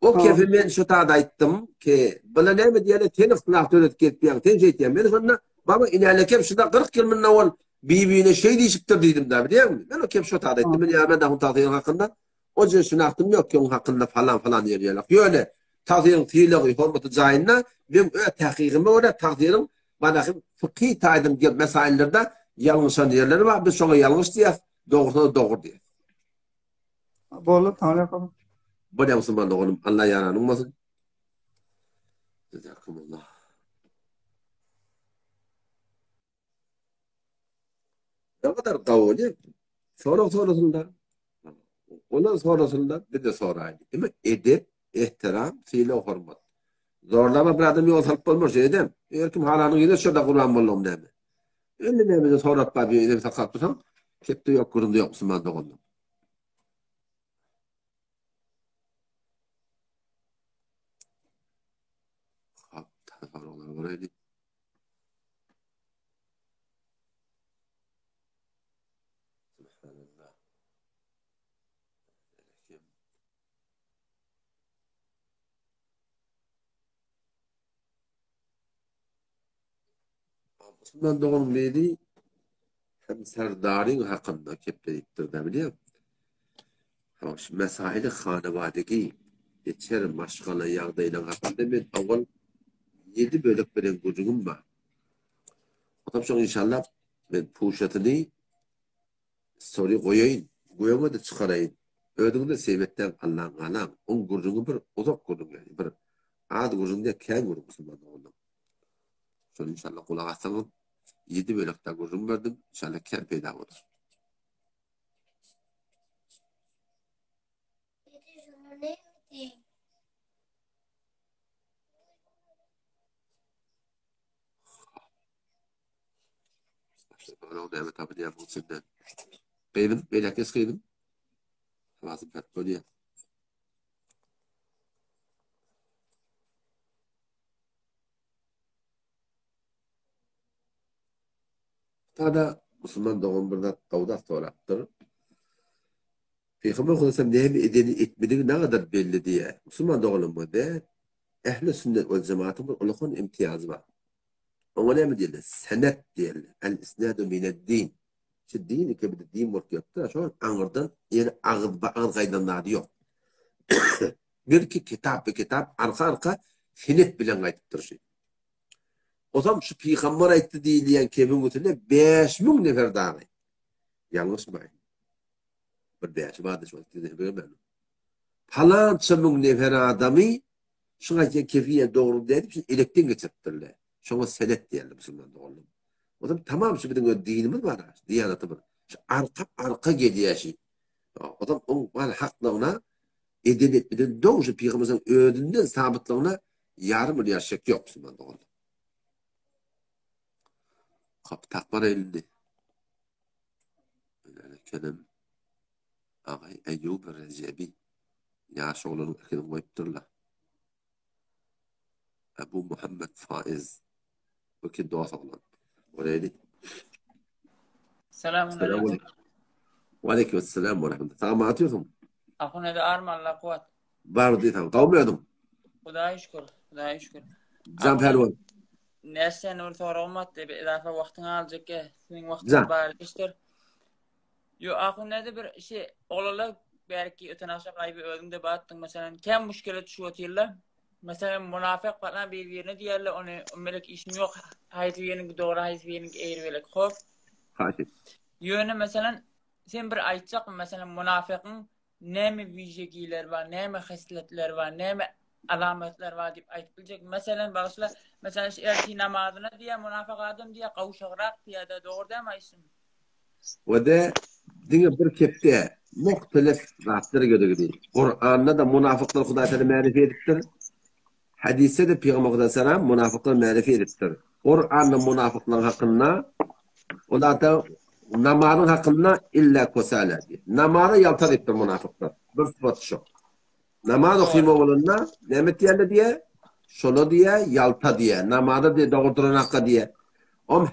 Speaker 1: O kefi ben şu taada ayttim ki bana ne mi diyelim ten ıhtılaf dönüp gitmeyen ten şey diyen. Ben sonra baba inalekem şurada 40 yıl minna ol birbirine şey değişiktir dedim da biliyor musun? Ben o kefi şu taada ayttim. Ben yarmaya da onun tahsilin hakkında. O yüzden şınaktım yok ki onun hakkında falan yerler. Yönü tahsilin tiyiliği hormatı cayına ben öyle tahkikime öyle tahsilin bana fıkhi taydım gibi mesaillerde yanlışan yerleri var. Biz sonra yanlış diye doğru diye.
Speaker 5: Bollu tanrı kabul.
Speaker 1: Bu ne Müslüman oğlum? Allah yaran olmasın. Cezakumullah. Ne kadar kavuli? Sonrasında. Ondan sonrasında bir de soraydı. Ama edep, ihtiram, fiile hürmet. Zorlama bir adam yol sarıp olmuş edem. Eğer kim halanın yine şurada Kur'an buldum deme. Öyle neyimizi sorup bir edep sakatlırsam kepte yok kurunda yok Müslüman oğlum. Oraydı. Subhanallah. Müslüman doğum neydi? Hem serdarın hakkında kepleliktir de biliyor musun? Mesaili hanevadeki geçer maşgala yağdayla hakkında ben avval 7 bölük bilen gücüm var. Otam sonra inşallah ben puşatını soruyu koyayım. Koyama da çıkarayım. Ödüğünde sevmetten Allah'ın alam. Onun gücünü bir uzak gücün yani. Bir ad gücün diye kâr gücün Müslüman oğlum. Sonra inşallah kulak atsanız 7 bölükte gücüm verdim. İnşallah kâr peyda olur. Evet abi diye bu senden. Benim herkes kıydım. Lazım pek böyle. Tada Müslüman doğum burada kavda soraktır. Peygamber Aleyhisselam neymi edeni etmediği ne kadar belli diye. Müslüman doğum mu de ehl-i sünnet ve cemaatın bir ulukun imtiyazı var. Ona ne mi diyorlar? Senet diyorlar. El-isnadu mined-din. İşte dini ki bir de din var yaptı. Şu an ağırdan yani ağır kaydanları yok. Bir ki kitap arka senet bilen kaydıptır şey. O zaman şu peygamber ayıttı diyen kevin götürüne 5000 nefer daha. Yanlış mı? Bir 5 vardı şu an. Falanca mün nefer adamı şuna kefiye doğru dedi. Elekten geçirttirler. Şuna senet diyelim Müslüman doğru. O zaman tamam şu bizim dinimiz var. Diyanetimiz. Şu arka geliyor şey. O zaman onun haklarına eden etmeden doğru peygamberin ödünden sabitlığına yarım milyar şek yok Müslüman doğru. Kapı takmana elinde. Öyle kelim. Ağay Eyyub Recebi. Yaş oğlanın akılını koyupturlar. Ebu Muhammed Faiz. Bakın dua sağlam. Oraya
Speaker 6: Selamun aleyküm.
Speaker 1: Ve aleykümselam ve rahmetullah. Tamam mı atıyorsun?
Speaker 6: Akuna da arma Allah kuvat.
Speaker 1: Var diye tamam. Kavmuyordum.
Speaker 6: Hudağa şükür. Hudağa şükür.
Speaker 1: Can Pervan.
Speaker 6: Nersen orta olmadı. Bir idafe vaktini alacak ki. Senin vaktin
Speaker 1: Can.
Speaker 6: bari iştir. Yo akuna da bir şey olalı belki öten akşam ayı bir ödümde battın. Mesela kem müşkile düşüyor otuyla. Mesela münafık falan birbirine diyorlar. Onu melek işim yok. Hayat birinin doğru, hayat birinin eğri velek. Hop.
Speaker 1: Haşit.
Speaker 6: Yönü mesela sen bir aytacak mı mesela münafıkın ne mi vijegiler var, ne mi hisletler var, ne mi alametler var deyip ayıp bilecek. Mesela bağışla, mesela erki namazına diye münafık adam diye kavuşarak diye de doğru demeyisin.
Speaker 1: Ve de dine bir kepte muhtelif rahatları gödü. Kur'an'da da münafıklar Huda Teala marife ediptir. Hadiste de Peygamber Aleyhisselam münafıklar marife ediptir. Kur'an'da münafıklar hakkında olar da namazın hakkında illa kusala diye. Namazı yaltar ettir münafıklar. Bir sıfat şu. Namaz okuyma olunna, nemet yerle diye, şolu diye, yalta diye, namazda diye, doğurduranakka diye.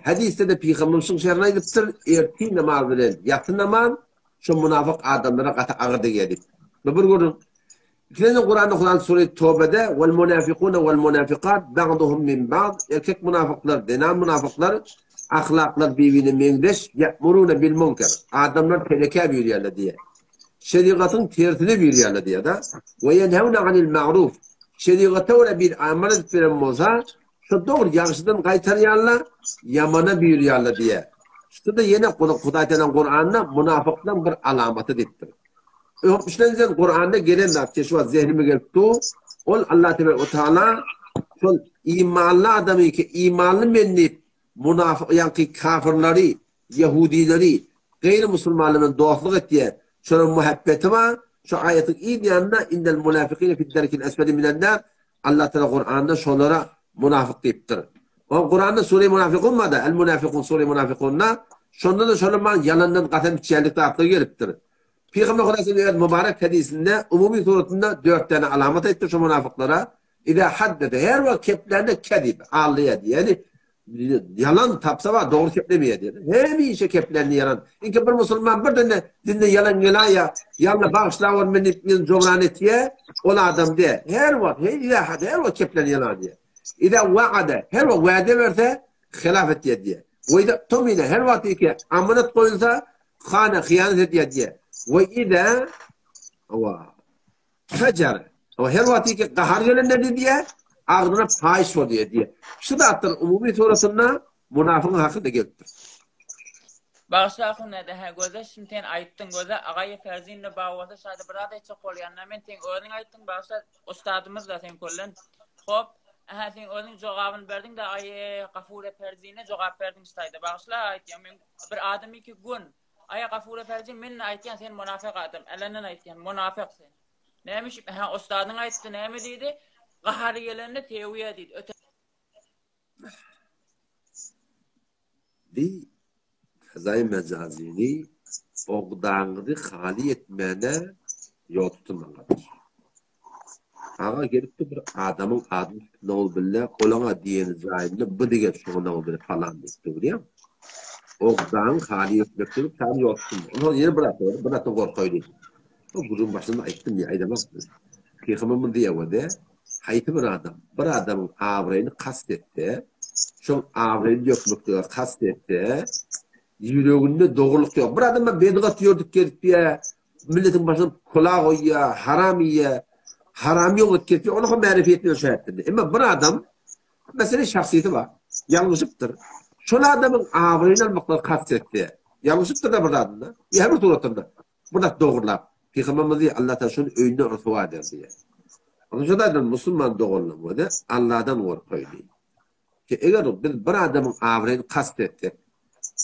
Speaker 1: Hadiste de Peygamberimizin şerine gittir, erti namaz bilen, yatı namaz, şu münafık adamlara kata ağırda gelip. Bir görün. İkinci Kur'an'da Kur'an Sure-i Tevbe'de vel munafikune vel munafikat ba'duhum min ba'd. Erkek münafıklar, denan münafıklar, ahlaklar birbirine mendeş, ya'murune bil munkar. Adamlar teleke büyürlerle diye. Şeriatın tersine büyürlerle diye da. Ve yenhevne anil ma'ruf. Şeriata öyle bir amel ettiren moza, şu doğru yanlışdan kaytaryanlar, yamana büyürlerle diye. İşte de yine Kuday'tan Kur'an'da münafıktan bir alamatı dittir. İşte Kur'an'da gelen nakçe şu an zihnime geldi. Ol Allah Teala şu imanlı adamı ki imanlı menni münafık yani kafirleri, Yahudileri, gayrimüslimlerin dostluk ettiği şunun muhabbeti var. Şu ayetin iyi yanında indel münafikine fi derkil esfeli minenler Allah Teala Kur'an'da şunlara münafık deyiptir. O Kur'an'da Sure-i Münafık olmadı. El Münafikun Sure-i Münafikun'da şunda da şunun yalandan katem içerlikte aklı geliptir. Peygamber Aleyhisselam mübarek hadisinde umumi suretinde 4 tane alamet etti şu münafıklara. İde haddede her vakit keplerinde kedib, ağlıyor diye. Yani yalan tapsa var doğru keplemeye diye. Her bir işe keplerini yalan. İnke bir Müslüman bir dinde yalan gelaya, yalan bağışlar menipin cumlanetiye, o adam diye. Her vakit keplerini yalan diye. İde vaade, her vakit vaade verse hilafet diye. Ve ide tumine her vakit ki amanet koyulsa khana hıyanet diye. Ve ide hacer o her vakti ki kahar gelenler diye ağzına fahiş oluyor diye. Şu da attır umumi sorusunda münafıkın hakkı da geldi.
Speaker 6: Bağışlar ne de göze şimdi ayıttın göze ağayı ferzinle bağvata şahide burada hiç kolyanlar men ten öğrenin ayıttın bağışlar ustadımız da sen kollan. Hop aha sen öğrenin cevabını verdin de ayı Gafure ferzine cevap verdin istaydı. Bağışlar ayıttın bir adamı ki gün ayı Gafure ferzin men ayıttın sen münafık adam. Elenen ayıttın münafık sen. Neymiş? Ha ustadın ayıttı ne mi dedi? Gahar gelenle teviye dedi.
Speaker 1: Di fazay mecazini oğdağını hali etmene yol tutulmalıdır. Ağa gelip de bir adamın adını ne ol bile olana diyeni zahimle bu diye şu ne ol bile falan dedi biliyor musun? Oğdağın hali etmektir tam yol tutulmalıdır. Onu yine bıraktı korkuydu. O gurun başında ayıttım ya aydamaz mı? Peygamber'in diye o de haytı bir adamın avrayını kastetti. Şu avrayını yokluqluğa kastetti. Yüreğinde doğruluk yok. Bir adamla bedgat yorduk gelip diye milletin başına kulağı koyuyor, harami olup gelip diye onu marifiyetini şahittirdi. Ama bir adam mesela şahsiyeti var. Yanlışıptır. Şu adamın avrayını almakla kastetti. Yanlışıptır da bir adamda. Her bir turatında. Burada doğrular. Peygamberimiz diye Allah Teala şunun önüne rıfva eder diye. Onun için de Müslüman doğrulamadı. Allah'dan korkuydu. Ki eğer biz bir adamın avrayını kastettik,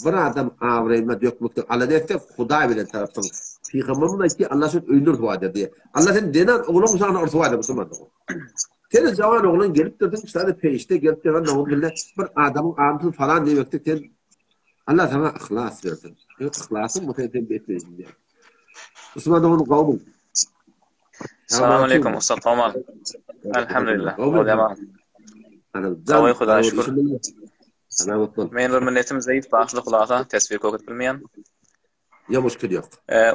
Speaker 1: bir adam avrayına dökmekte Allah etsek, Huda bile taraftan. Peygamberimiz ki Allah şunun önüne rıfva eder diye. Allah sen denen oğlum sana rıfva eder Müslüman doğru. Senin cavan oğlun gelip durdun, işte peşte gelip de bir adamın ağrısı falan demektik. Allah sana ihlas versin. İhlasın muhteşem bekleyicin diye. Müslüman doğru kavmun.
Speaker 7: Assalamu alaikum Ustad Omar. Elhamdülillah. Savoy Xudoga shukr. Men bir milletim zaif baxtli qulaqa tasvir ko'rib bilmayan.
Speaker 1: Ya mushkil yo'q.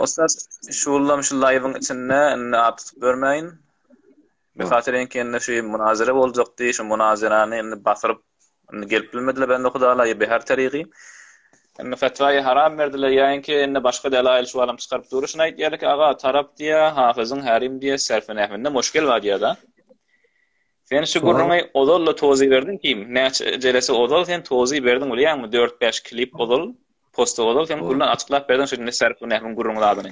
Speaker 7: Ustad shu live'ning içinde atıp vermeyin. Bir xatirinki şu münazara olacaktı. Şu münazarani batırıp gelip bilmediler. Ben de Xudoga bir her tariqi. Fetvayı haram verdiler yani ki başka delail şu alam çıkarıp duruşuna aytdiler ki ağa tarap diye hafızın harim diye serfi nehminde müşkil var diye da. Sen şu gurrunay odolla tozi verdin ki ne celesi odol sen tozi verdin biliyor musun? 4-5 klip odol posta odol sen kullan açıklap verdin şu ne serfi nehmin gurrunun adını.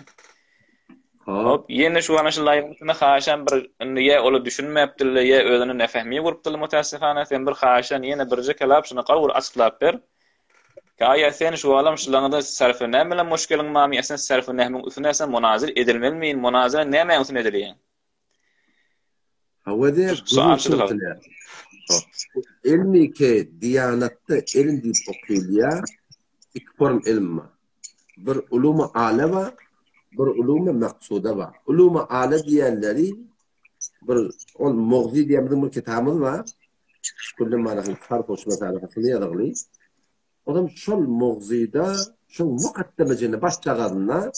Speaker 7: Hop yine şu ana şu live'ında xaşan bir ya onu düşünmepdiler ya özünü ne fehmiye vurupdiler mutassifane sen bir xaşan yine birce kelap şunu qavur açıklap ver. Kaya sen şu alam şulangda sarfı ne bilen müşkilin mami esen sarfı nehmin üstüne esen münazir edilmeli mi? Münazir ne men üstüne ediliyor?
Speaker 1: Havada ilmi ki diyanatta ilm deyip okuyuluyor. İki form ilm var. Bir ulum-u âle var, bir ulum-u maksuda var. Ulum-u âle diyenleri bir ol Muğzi diye bir kitabımız var. Kullum manakın sarf oluşması alakasını yazılı. Adam şol Muğzi'da şu mukaddemecini başlaganına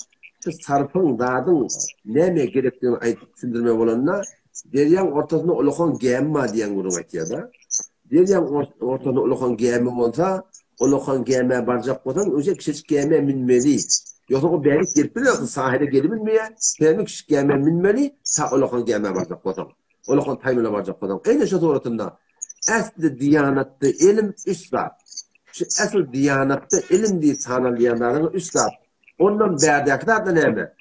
Speaker 1: şu sarfın dadın neme gerektiğini aytıp düşündürme olanına deryan ortasında olukon gemma diyen gurun aytiyada. Deryan ortasında olukon gemma olsa olukon gemma barcak botan özel kişi gemma minmeli. Yoksa o berik gelpiliyor ki sahile gelebilmeye kendi kişi gemma minmeli ta olukon gemma barcak botan. Olukon taymına barcak botan. Aynı şu doğrultunda asli diyanatta ilim üstad. Şu asıl diyanatta ilim diye sanalayanların üstad. Ondan berdaklar da neyme?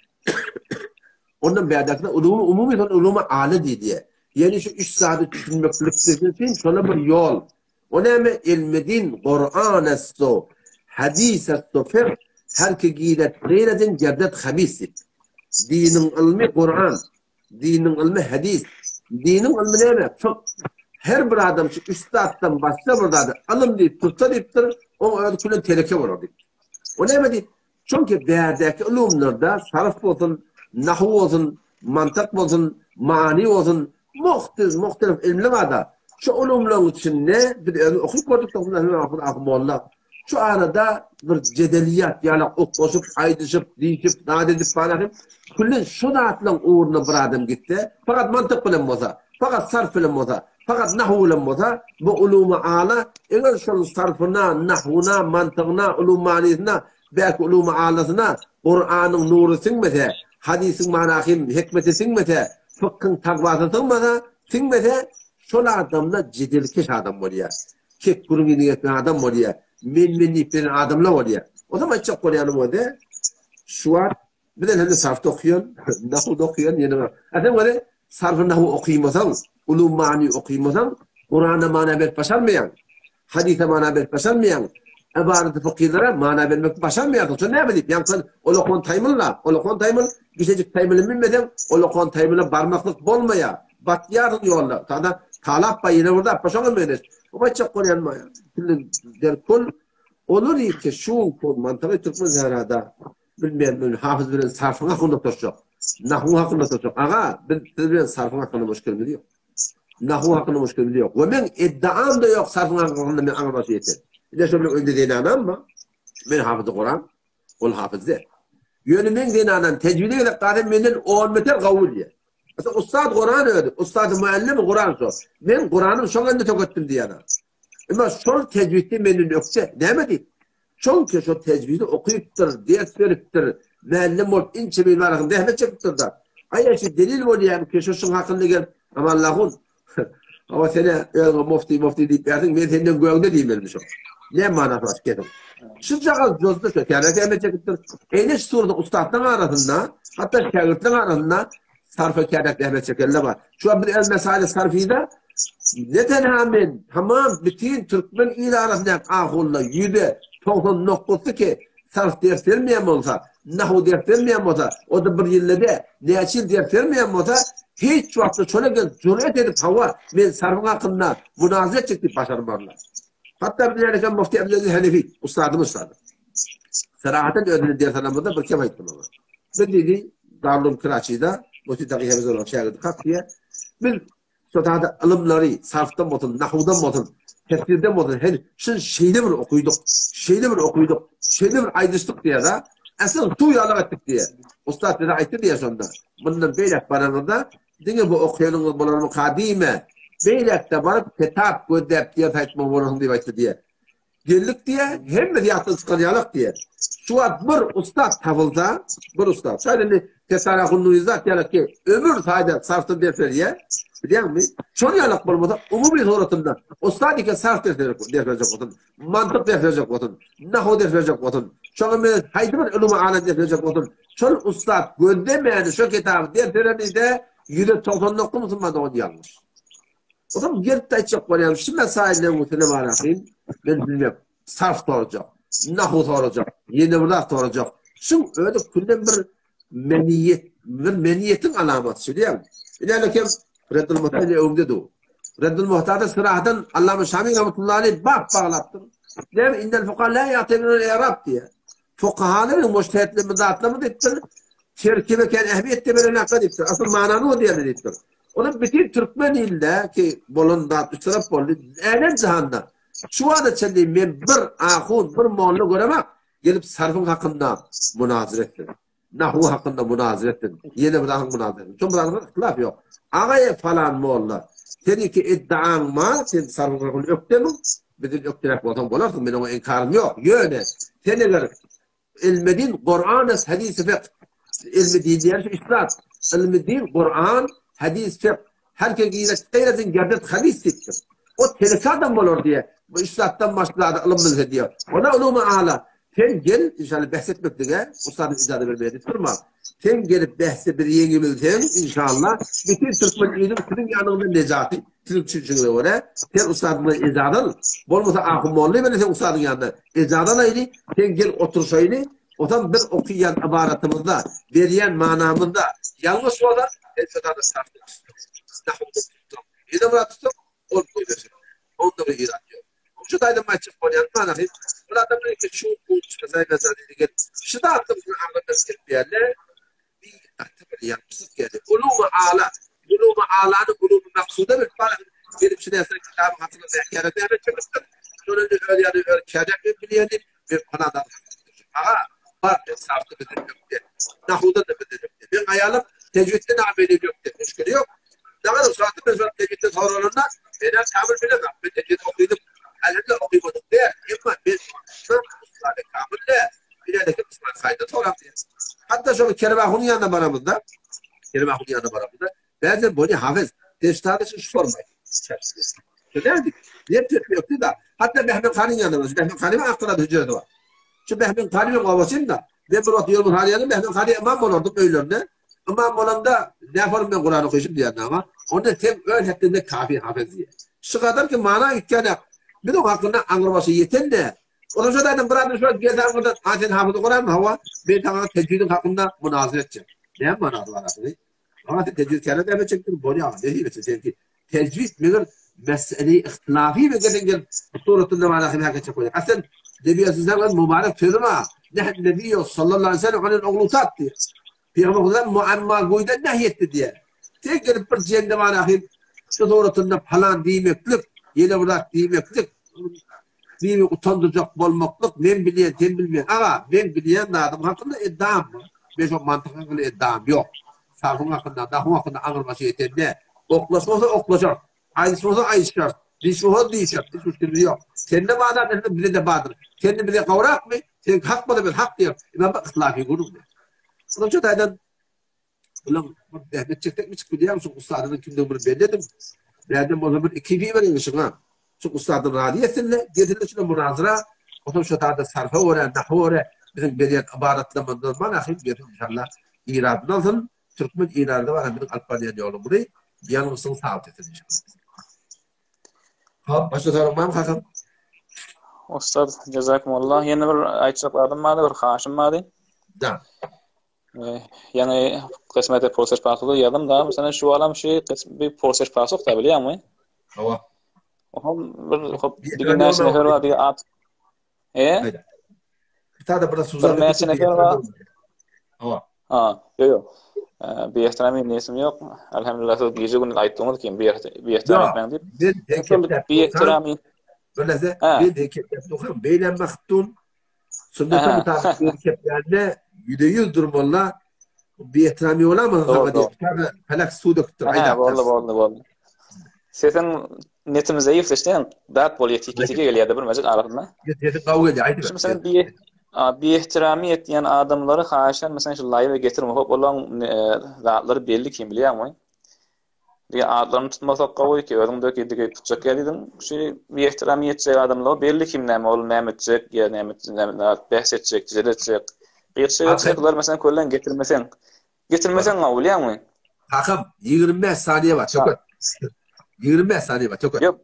Speaker 1: Ondan berdaklar ulûmu âli diye. Yani şu üstadı düşünmekliktir için sonra bir yol. O neyme? İlmedin, Kur'an esto, hadis esto, fiqh, herke giyilet, gıyretin cerdet habisi. Dinin ilmi Kur'an, dinin ilmi hadis, dinin ilmi neyme? Fiqh. Her bir adam şu üstaddan başka bir adam alım deyip tutsa deyiptir, o öyle külün teleke var orada. O ne mi deyip? Çünkü berdeki ulumlarda sarf olsun, nahu olsun, mantık olsun, mani olsun, muhtelif ilmler var da şu ulumların içinde bir okuyup gördük da şu arada bir cedeliyat yani okuşup, aydışıp, deyişip, nadedip falan külün şu dağıtlan uğruna bir adam gitti. Fakat mantık bilen olsa, fakat sarf bilen olsa, fakat nahu bilen olsa bu ulûmu âla eğer şunun sarfına, nahvuna, mantığına, ulûm manisine belki ulûmu âlasına Kur'an'ın nuru singmese, hadisin manahim hikmeti singmese, fıkhın takvası singmese şol adamla cedelkeş adam oluyor. Kek kurun niyetli adam oluyor. Men iplerin adamla oluyor. O zaman çok koruyanım o da şu an bir de hani sarfta okuyorsun, nahu okuyorsun yani. Adam böyle sarfı nahu okuymasan, ulûm mani okuymasan, Kur'an'a mana verip başarmayan, hadise mana verip başarmayan, ibaret-i fıkhilere mana vermek başarmayan. Sonra ne bileyim? Yani sen olukon taymıl, güçecik taymılın bilmeden, olukon taymılın barmaklık bolmaya, batyarın yolla. Tada talap bayine burada başarın mıyız? Ama çok koruyanım ya. Der kul olur ki şu mantığı Türkmen herhalde bilmeyen hafız bilen sarfın hakkında tutacak. Nahu hakkında tutacak. Aga ben sarfın hakkında müşkülüm yok. Nahu hakkında müşkülüm yok. Ve ben iddiam da yok sarfın hakkında ben anlaması yeter. Bir de şöyle önde diyene ama ben hafızı Kur'an, ol hafızı. Yönümün dinadan tecvide gelip kadın benden 10 metre kavul diye. Mesela ustad Kur'an ödü. Ustad müellimi Kur'an sor. Ben Kur'an'ın şu anda tokettim diyene. Ama şu tecvidi benim yoksa demedi. Çünkü şu tecvidi okuyuptur, ders veriptir, müellim olup ince bir varakın dehmet çekiptir da. Ayya şu delil oluyor ki şunun hakkında gel. Ama Allah'ın ama seni mufti deyip verdin, ben senden göğünde diyeyim vermiş o. Ne manası var kedim? Şu cağız cozda şu kârek dehmet çekiptir. Eyleş surda ustadın arasında, hatta şagirtlerin arasında sarf-ı kârek dehmet çekerler var. Şu an bir el mesale sarfıyla ne tenhamen tamam bütün Türkmen il arasında ağulla yüde tohum noktası ki sarf ders vermeyen olsa, nahu ders vermeyen olsa, o da bir yılda neçil ders vermeyen olsa hiç vakti şöyle cüret edip hava ben sarfın hakkında münazeret çekti başarılarlar. Hatta bir yerde Mufti Abdülaziz Hanefi ustadım. Sarahaten ödülü ders anlamında bir kem ayıttım ama. Ben dedi Darulum Kıraçı'da Mufti Taqiyemiz olan şehirde kalk diye bir sotada ilimleri sarftan botun, nahudan botun, tefsirden botun, şimdi şeyde bir okuyorduk, şeyde bir aydıştık diye de, asıl tuyalık ettik diye. Ustad bize ayıttı diye sonunda. Bundan beylek baranında, dine bu okuyanın bulanın kadime, beylek de varıp kitap gödep diye saytma bulanın diye ayıttı diye. Geldik diye, hem de diyatın sıkıyalık diye. Şu an bir ustad tavılda, bir ustad. Şöyle tesara nuyuzat yani ki, ömür sayede sarftın derse diye, biliyor musun? Şunu yanak bulmadan, umumi suratında, ustad ki sarf ders verecek olsun, mantık ders verecek olsun, nahu ders verecek olsun, şunu haydi bir ulûmu âlâ ders verecek olsun. Şunu ustad göndermeyeni şu kitabı ders vereni de %90 musun onu yanlış. O zaman gelip de açacak var yani, şu mesaille muhtemelen var akıyım, ben bilmiyorum, sarf soracak, nahu soracak, yeni bırak soracak. Şu öyle külden bir meniyetin alamatı söyleyeyim mi? İlerlekem Reddül Muhtar'da ömde de o. Reddül Muhtar'da sırahaten Allame Şamil rahmetullahi aleyh bağlattım. Değil mi? İndel fukaha la ya'teminul i'rab diye. Fukahaların müştehitli müzaatlamı dettir. Terkibe ken ehmiyette böyle nakad ettir. Asıl mananı o diye dettir. Onun bütün Türkmen ilde ki bolunda üstürüp boldu. Enen cihanda. Şu anda çelli men bir ahun, bir moğollu göremek gelip sarfın hakkında münazir ettim. Nahu hakkında münazir ettim. Yeni bir ahun münazir ettim. Çünkü burada ihtilaf yok. Ağaya falan moğollar. Seni ki iddian ma, sen sarfın hakkında öktemin. Bizim ökterek botan bolarsın. Benim o enkarım yok. Yöne. Seneler ilmedin Kur'an, hadis, fiqh. İlmedin diyen şu islat. İlmedin Kur'an, hadis, fiqh. Herkes giyretin gerdet hadis ettir. O telekadan olur diye. Bu islattan başladı ılımımız diyor. Ona ulumu ala. Sen gel, inşallah bahsetmek diye, ustadın icazı vermeye durma. Sen gelip bahse bir yeni bilsen, inşallah, bütün Türkmen ilim sizin yanında necati, sizin çünkü öyle. Sen ustadın icazı, bolmasa ahım olmayı ben sen ustadın yanında. İcazı neydi? Sen gel otursaydı, otan bir okuyan ibaratımızda, veriyen manamında, yanlış olan, sen ustadın sarfı. Yine murat tutup, onu koyuyorsun. Onda bir irat yok. Şu daydım açık olayan manahim, burada böyle ki şu mesela dedi şu da attığımızın anlatırız bir yerle bir tahtı yapmıştık geldi. Ulumu ala, ulumu alanın ulumu maksuda bir falan gelip şimdi yazan kitabı hatırlamaya gerek evet çıkmıştır. Sonra öyle yani öyle kâdek bir bileyelim bir konadan aha var bir safta bir de yok. Nahuda da bir de yok. Ben hayalim tecvidde ne ameli yok diye müşkili yok. Ne kadar saatte ben sonra tecvidde sorulanda ben kamil bile bak ben tecvid okudum. Elhamdülillah okuymadık diye. Ama ben ustadı kamille biledeki kısmen sayda torap diye. Hatta şu Kerimahun'un yanında baramızda bazen bunu hafız teştadı için şu sormayı. Söylerdik. Niye tepki da. Hatta Mehmet Khan'ın yanında var. Mehmet Khan'ın aklına da hücreti var. Şu Mehmet Khan'ın babasıyım ben bu vakti yolun haliyenim Mehmet Khan'ı imam olurdum öylörüne. İmam olanda ne yaparım ben Kur'an okuyuşum diye ama onda tem öyle hepinde kafi hafız diye. Şu kadar ki mana ikkâne bir de hakkında anlaması yeten de onun için dedim bırakın şu gezen burada aten hafızı Kur'an mı hava ben tamam tecvidin hakkında münazir edeceğim. Ne manası var aslında? Ama tecvid kere de çektim bunu ama ne diyeyim ki tecvid midir mesele ihtilafi ve gelen suretinde manası hak edecek olacak. Aslında Nebi Aleyhisselam mübarek firma nehd Nebi sallallahu aleyhi ve sellem onun oğlutat diye. Peygamber'den muamma goyda nehyetti diye. Tek gelip bir cehenneme manası suretinde falan diyemeklik yine bırak diyemeklik diyemi utandıracak bolmaklık men bilen sen bilmeyen ama ben bilen adam hakkında iddiam var. Ben çok mantık hakkında iddiam yok. Sarfın hakkında, dahum hakkında anılması yeter ne? Oklaşmasa oklaşar. Ayrışmasa ayrışar. Dişmasa dişar. Hiç müşkülü yok. Seninle bağlar, bile de bağdır. Kendini bile kavrak mı? Sen hak mı da ben hak diyor. Ben bak ıslahi kurum diyor. Onun için aydan ulan Mehmet Çektek mi çıktı diye musun? Ustadının kimden bunu belledim. Nereden o zaman 2 bir verilmişsin ha. Çok ustadın radiyetinle getirdi şuna münazıra. Otom şu tarafta sarfa öğren, nahu öğren. Bizim belirli ibaratla mındır ahim getir inşallah. İradını alsın. Türkmen iradı var. Bizim Alpanya'ya yolu burayı. Yanımızın sağlık etin inşallah. Hop, başta sorun var mı kakım?
Speaker 7: Ustad, cezakumullah. Yeni bir aytacaklarım vardı, bir haşim vardı.
Speaker 1: Da.
Speaker 7: Yani kısmete proses pasoklu yadım da mesela şu alam şey bir proses pasok da biliyor musun?
Speaker 1: Hava.
Speaker 7: Bir nersi nefer var bir at.
Speaker 1: Bir tane de burada suzak.
Speaker 7: Bir nersi nefer var.
Speaker 1: Hava.
Speaker 7: Yok. Bir ihtiramı nesim yok. Elhamdülillah gece günü ayttığımız kim bir ihtiram etmem deyip. Bir ihtiramı.
Speaker 1: Böylece bir heket yaptık. Beylen maktun. Sünnete mutabık bir heket yani %100 durumla bir ihtiramı olamaz. Felak su döktür.
Speaker 7: Vallahi. Sesin netim zayıf işte. Dert bol yetiki geliyordu bir mecid arasında.
Speaker 1: Yetik kavga ediyor.
Speaker 7: Şimdi mesela bir ihtirami etdiyen adamları haşan mesela şu live getirme hop olan zatları belli kim biliyor musun? Bir adlarını tutmasak kavga ki özündeki dige tutacak gelidin. Şu bir ihtirami edecek adamlar belli kim ne ol ne edecek ya ne bahsedecek, edecek. Bir şeyler mesela kollan getirmesen ne biliyor musun?
Speaker 1: Hakim 25 saniye var çok. 25 saniye var çok.
Speaker 7: Yok.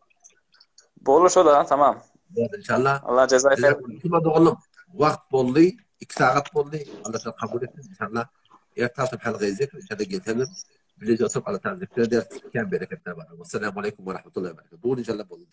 Speaker 7: Boluşo da tamam.
Speaker 1: İnşallah.
Speaker 7: Allah cezayı versin.
Speaker 1: Oğlum vakt boldu 2 saat boldu. Allah kabul etsin inşallah. Ertasip halga izleyip inşallah getirip bilece oturup Allah tanzikleri ders. Ken bereketler var. Vesselamu aleyküm ve rahmetullahi ve berekatuhu. Bu inşallah boldu.